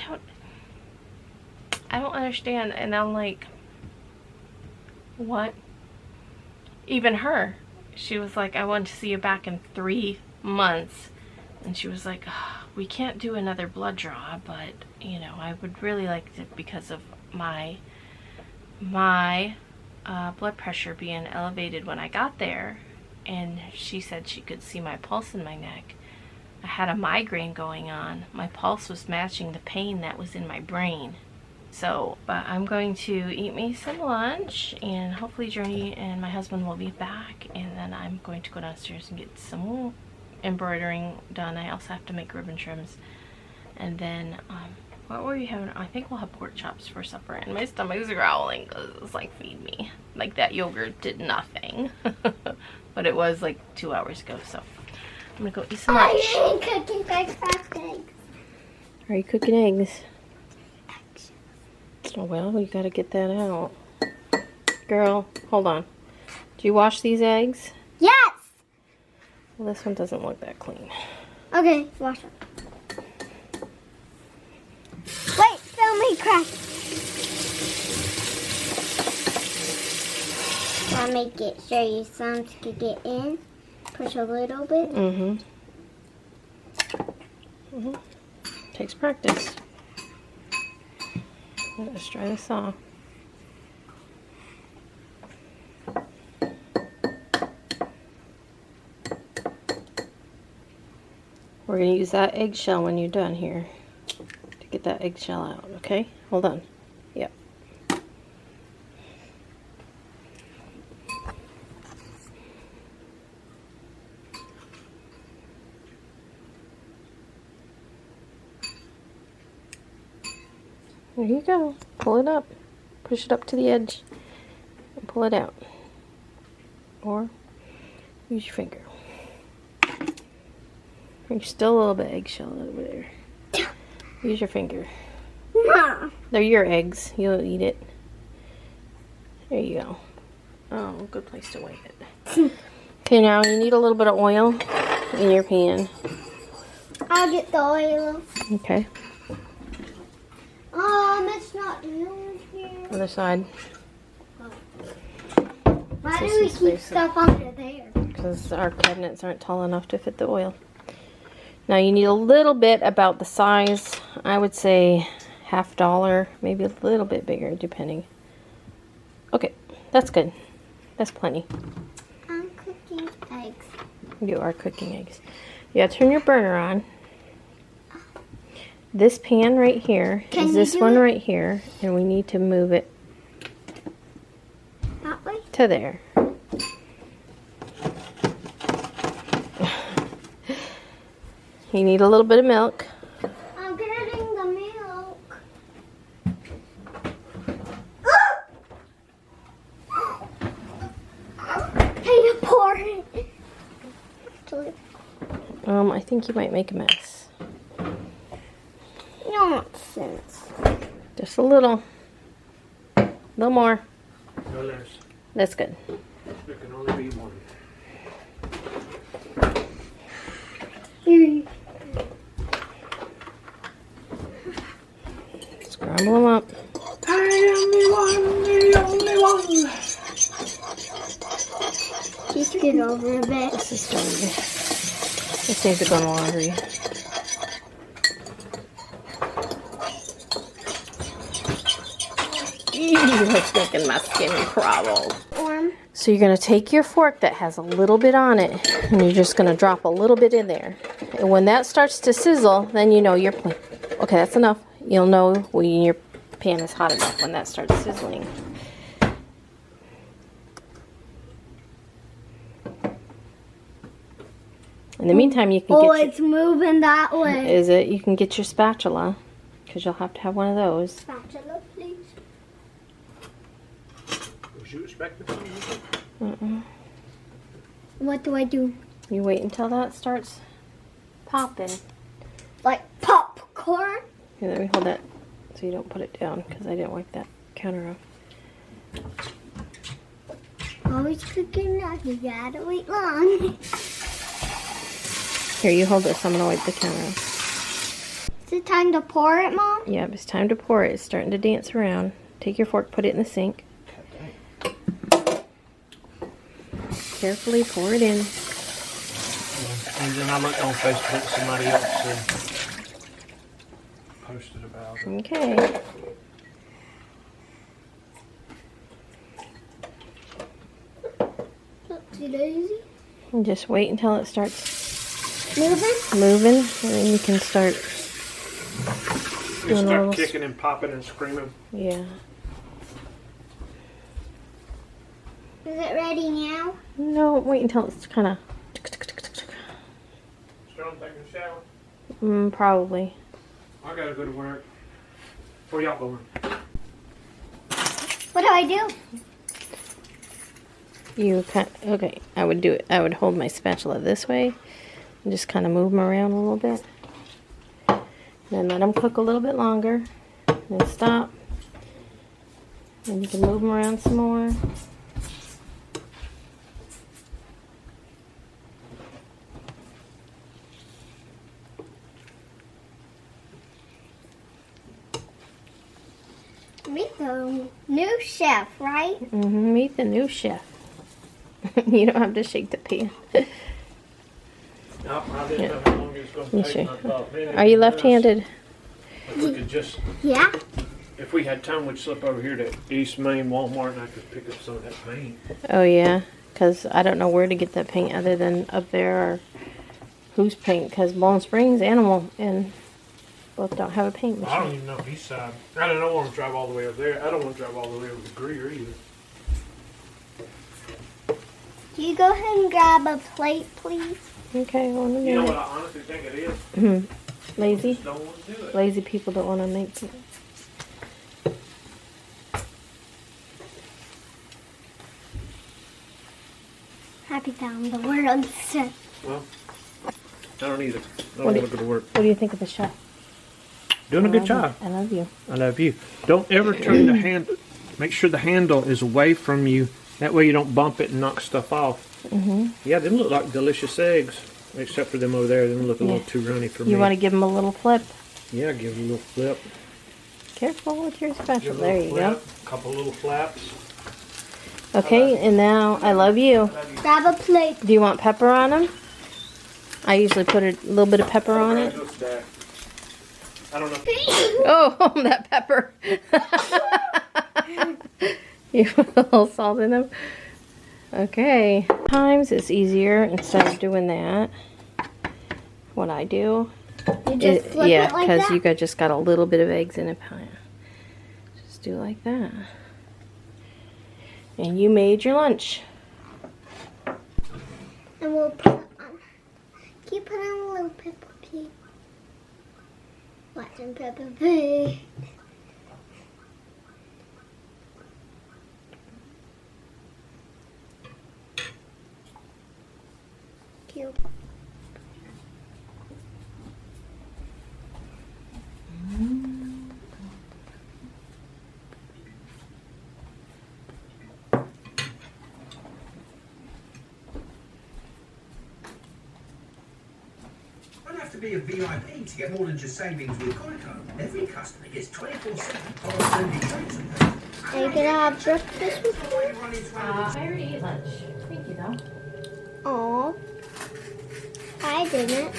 don't understand. And I'm like, what? Even her, she was like, I want to see you back in 3 months. And she was like, oh, we can't do another blood draw, but, you know, I would really like to, because of my blood pressure being elevated when I got there. And she said she could see my pulse in my neck. I had a migraine going on. My pulse was matching the pain that was in my brain. So, but I'm going to eat me some lunch, and hopefully Journey and my husband will be back, and then I'm going to go downstairs and get some embroidering done. I also have to make ribbon trims. And then, what were we having? I think we'll have pork chops for supper, and my stomach's growling because it's like, feed me. Like, that yogurt did nothing. But it was like 2 hours ago, so I'm gonna go eat some lunch. I'm cooking breakfast eggs. Are you cooking eggs? Oh, well, you gotta get that out. Girl, hold on. Do you wash these eggs? Yes! Well, this one doesn't look that clean. Okay, wash it. Wait, film me crack. I'll make it, show you some to get in. Push a little bit. Takes practice. Let's try this off. We're going to use that eggshell when you're done here to get that eggshell out, okay? Hold on. Yep. There you go. Pull it up. Push it up to the edge and pull it out. Or Use your finger. You're still a little bit eggshell over there. Use your finger. They're your eggs. You'll eat it. There you go. Oh, good place to weigh it. Okay, now you need a little bit of oil in your pan. I'll get the oil. Okay. It's not doing here. Other side. Why do we keep stuff under there? Because our cabinets aren't tall enough to fit the oil. Now you need a little bit about the size. I would say $50, maybe a little bit bigger, depending. Okay, that's good. That's plenty. I'm cooking eggs. You are cooking eggs. You gotta turn your burner on. This pan right here is this one right here, and we need to move it that way to there. You need a little bit of milk. I'm getting the milk. Hey, pour it. I think you might make a mess. Nonsense. Just a little. A little more. No less. That's good. There can only be one. Scramble them up. The only one. Just get over a bit. This is dirty. This needs to go in the laundry. It's making my skin crawl. So you're going to take your fork that has a little bit on it, and you're just going to drop a little bit in there. And when that starts to sizzle, then you know you're... Okay, that's enough. You'll know when your pan is hot enough when that starts sizzling. In the meantime, you can get it's moving that way. Is it? You can get your spatula, because you'll have to have one of those. Spatula, please. Was you expecting something? What do I do? You wait until that starts popping. Like popcorn? Here, let me hold that so you don't put it down, because I didn't wipe that counter off. Always cooking now. You gotta wait long. Here, you hold this. I'm going to wipe the counter off. Is it time to pour it, Mom? Yeah, it's time to pour it. It's starting to dance around. Take your fork, put it in the sink. Carefully pour it in. And then I looked on Facebook, somebody else posted about it. Okay. Oopsie daisy. And just wait until it starts Moving? and then you can start You doing a start little... kicking and popping and screaming. Yeah. Is it ready now? No, wait until it's kind of... Still taking a shower? Probably. I gotta go to work. Where y'all going? What do I do? Okay, I would do it. I would hold my spatula this way and just kind of move them around a little bit. Then let them cook a little bit longer. Then stop. And you can move them around some more. Meet the new chef, right? Meet the new chef. You don't have to shake the pan. No, I didn't know how long it was going to take. I thought, man, Are you left-handed? if we could just, Yeah. if we had time, we'd slip over here to East Main Walmart and I could pick up some of that paint. Oh yeah, because I don't know where to get that paint other than up there or whose paint, because Bone Springs Animal and both don't have a paint I don't machine. even know East Side. I don't want to drive all the way over there. I don't want to drive all the way over to Greer either. You go ahead and grab a plate, please. Okay, well, You know what I honestly think it is? Lazy? Just don't want to do it. Lazy people don't want to make it. Happy found the world. Well, I don't either. I don't What want to go to work. What do you think of the chef? Doing a good job. I love you. I love you. Don't ever turn the handle. Make sure the handle is away from you. That way you don't bump it and knock stuff off. Yeah, them look like delicious eggs. Except for them over there. Them look a little too runny for me. You want to give them a little flip? Yeah, give them a little flip. Careful with your special. Give a There little you flip, go. a couple little flaps. Okay, and now I love you. Grab a plate. Do you want pepper on them? I usually put a little bit of pepper on it. I don't know. Oh, that pepper. You put a little salt in them. Okay. Sometimes it's easier instead of doing that. What I do. You just flip yeah, it like because that? you just got a little bit of eggs in a pie. Just do like that. And you made your lunch. And we'll put it on. Keep putting on a little Peppa Pig. Watching Peppa Pig. Cute. Don't have to be a VIP to get more than just savings with Geico. Every customer gets 24/7 corresponding trades and pay. Are you gonna have breakfast with me? I already ate lunch. Thank you, though. Oh, I didn't.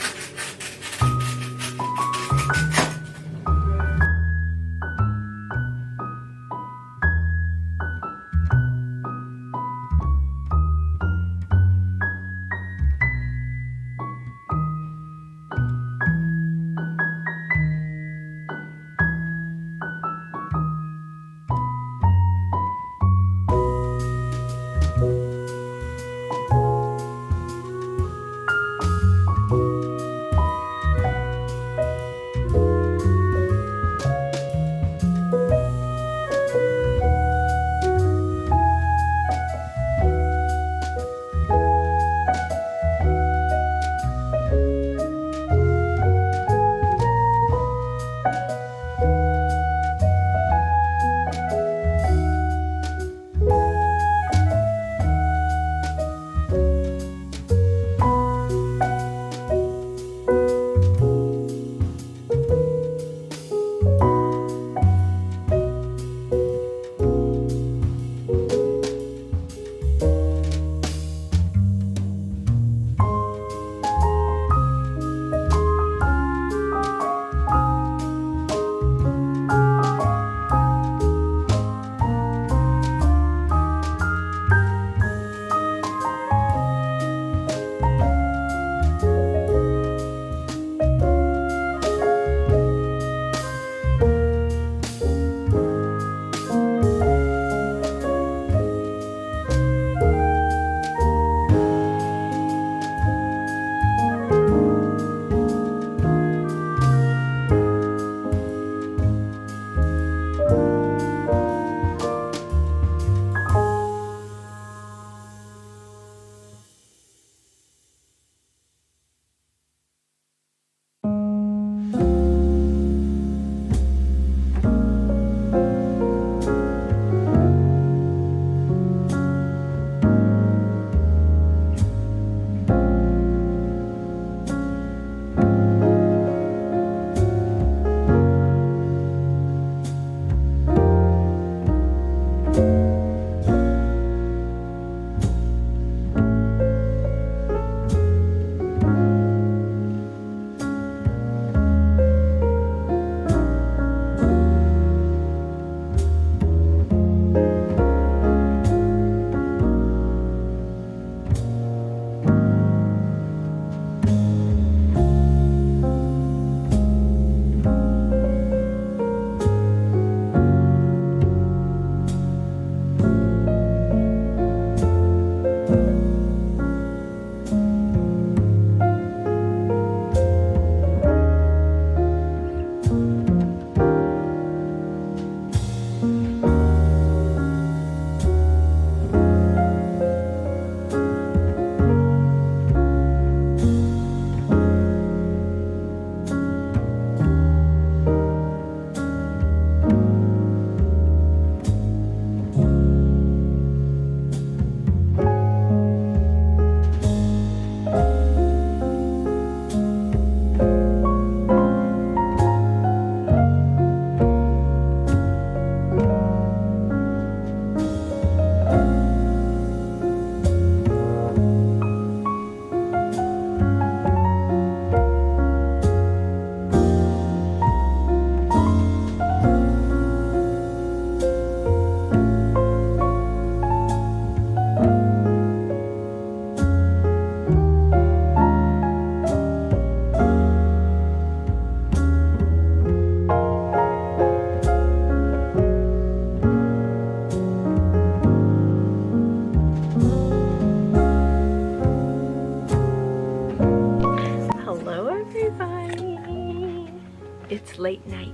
late night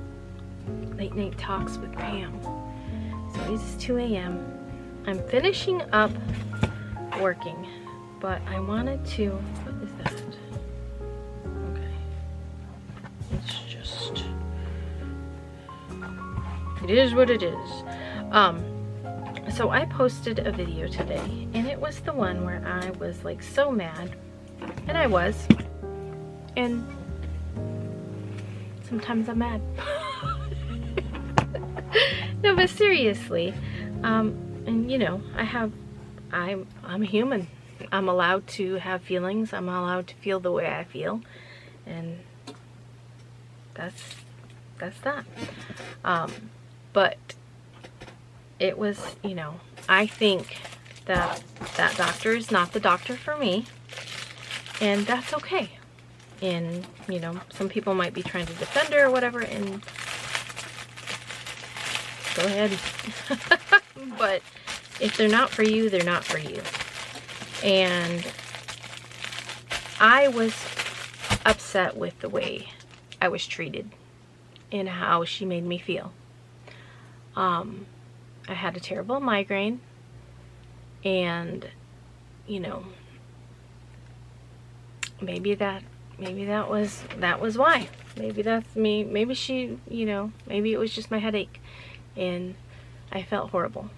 talks with Pam. So it's 2 a.m. I'm finishing up working, but I wanted to, what is that? Okay. It's just, it is what it is. So I posted a video today, and it was the one where I was like so mad, and I was, and sometimes I'm mad. No, but seriously, and you know, I'm a human. I'm allowed to have feelings. I'm allowed to feel the way I feel, and that's that. But it was, you know, I think that that doctor is not the doctor for me, and that's okay. And, you know, some people might be trying to defend her or whatever, and go ahead. But if they're not for you, they're not for you. And I was upset with the way I was treated and how she made me feel. I had a terrible migraine, and you know, maybe that was why. Maybe that's me. Maybe she, you know, maybe it was just my headache and I felt horrible.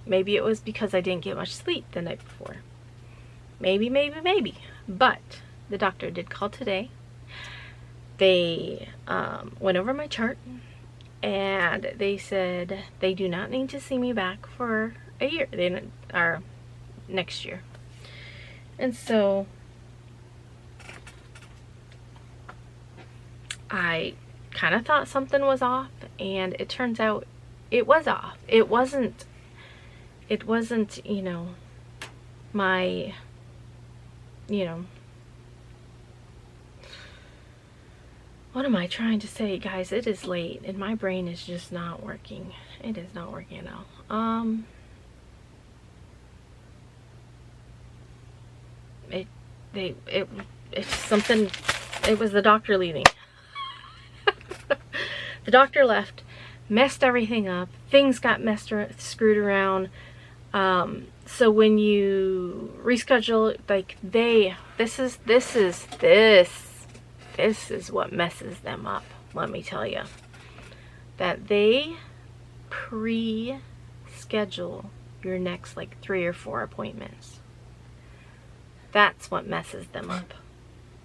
Maybe it was because I didn't get much sleep the night before. Maybe. But the doctor did call today. They went over my chart, and they said they do not need to see me back for a year. They are next year. And so I kind of thought something was off, and it turns out it was off. It wasn't, you know, my, you know, what am I trying to say, guys? It is late and my brain is just not working. It is not working at all. It's something, it was the doctor leaving. The doctor left, messed everything up. Things got screwed around. So when you reschedule, like this is what messes them up, let me tell you. That they pre-schedule your next like 3 or 4 appointments. That's what messes them up.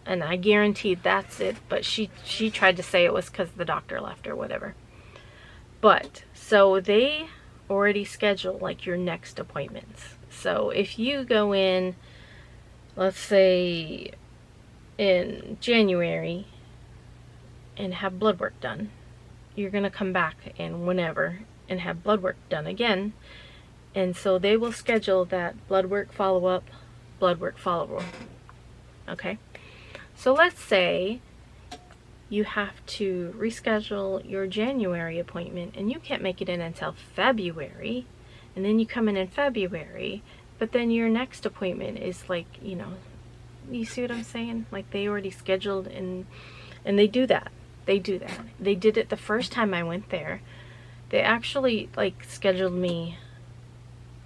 And I guaranteed that's it, but she tried to say it was because the doctor left or whatever. But, so they already schedule like your next appointments. So if you go in, let's say in January and have blood work done, you're going to come back in whenever and have blood work done again. And so they will schedule that blood work follow-up, okay? So let's say you have to reschedule your January appointment and you can't make it in until February, and then you come in February, but then your next appointment is like, you know, you see what I'm saying? Like they already scheduled, and they do that. They did it the first time I went there. They actually like scheduled me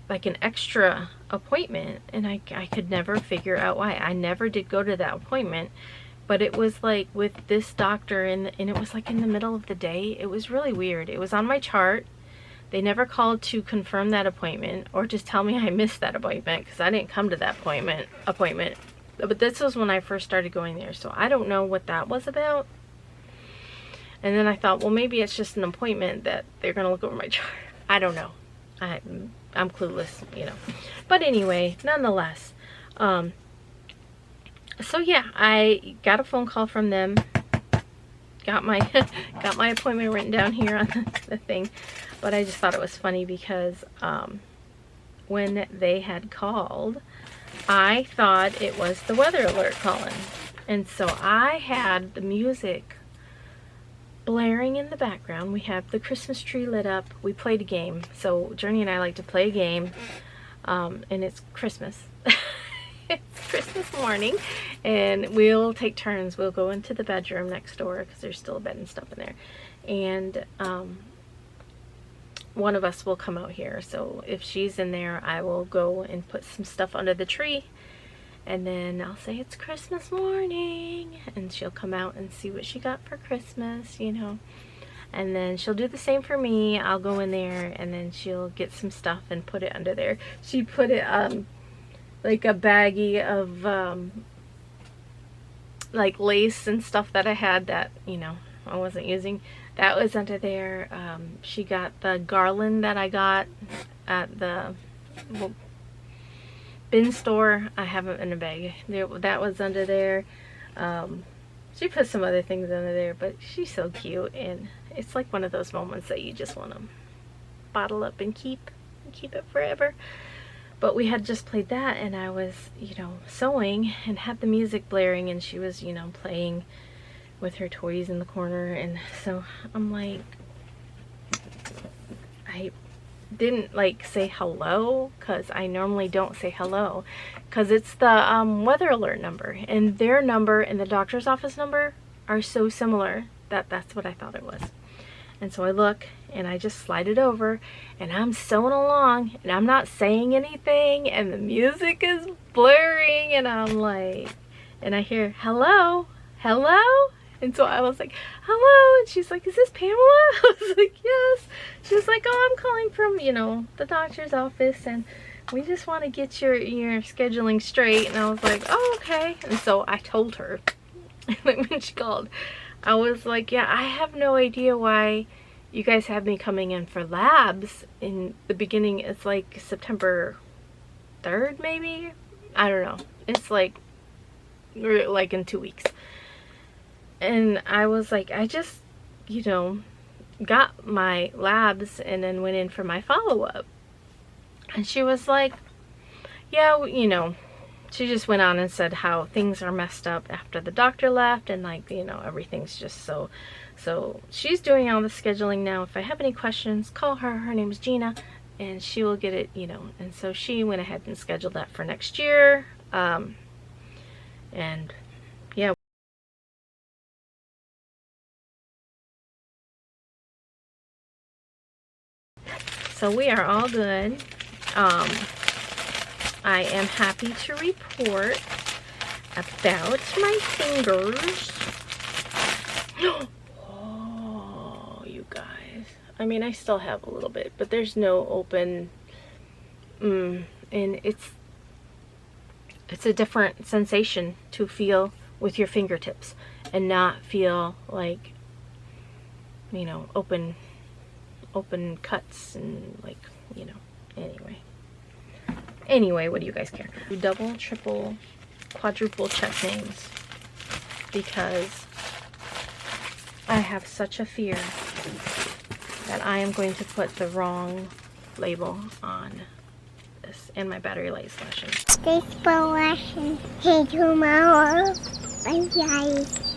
like an extra appointment, and I could never figure out why. I never did go to that appointment, but it was like with this doctor, and it was like in the middle of the day. It was really weird. It was on my chart. They never called to confirm that appointment or just tell me I missed that appointment, because I didn't come to that appointment. But this was when I first started going there, so I don't know what that was about. And then I thought, well, maybe it's just an appointment that they're gonna look over my chart. I don't know. I'm clueless, you know. But anyway, nonetheless, so yeah, I got a phone call from them. Got my appointment written down here on the thing. But I just thought it was funny because when they had called, I thought it was the weather alert calling. And so I had the music blaring in the background. We have the Christmas tree lit up. We played a game. So Journey and I like to play a game, and it's Christmas. It's Christmas morning, and we'll take turns. We'll go into the bedroom next door because there's still a bed and stuff in there, and one of us will come out here. So if she's in there, I will go and put some stuff under the tree, and then I'll say it's Christmas morning, and she'll come out and see what she got for Christmas, you know. And then she'll do the same for me. I'll go in there, and then she'll get some stuff and put it under there. She put it like a baggie of like lace and stuff that I had that, you know, I wasn't using. That was under there. She got the garland that I got at the bin store. I have it in a bag. That was under there. She put some other things under there, but she's so cute, and it's like one of those moments that you just want to bottle up and keep it forever. But we had just played that, and I was, you know, sewing and had the music blaring, and she was, you know, playing with her toys in the corner. And so I'm like, I didn't like say hello, because I normally don't say hello, because it's the weather alert number, and their number and the doctor's office number are so similar that that's what I thought it was. And so I look, and I just slide it over, and I'm sewing along, and I'm not saying anything, and the music is blaring, and I'm like, and I hear hello, hello. And so I was like, hello, and she's like, is this Pamela? I was like, yes. She was like, oh, I'm calling from, you know, the doctor's office, and we just want to get your scheduling straight. And I was like, oh, okay. And so I told her, when she called, I was like, yeah, I have no idea why you guys have me coming in for labs in the beginning. It's like September 3rd, maybe? I don't know. It's like in 2 weeks. And I was like, I just, you know, got my labs and then went in for my follow-up. And she was like, yeah, you know, she just went on and said how things are messed up after the doctor left, and like, you know, everything's just so she's doing all the scheduling now. If I have any questions, call her. Her name's Gina, and she will get it, you know. And so she went ahead and scheduled that for next year. And yeah. So we are all good. I am happy to report about my fingers. Oh, you guys. I mean, I still have a little bit, but there's no open, and it's a different sensation to feel with your fingertips and not feel like, you know, open cuts and like, you know, anyway, what do you guys care? Double, triple, quadruple check names, because I have such a fear that I am going to put the wrong label on this, and my battery light's flashing. Thanks for watching. See you tomorrow. Bye guys.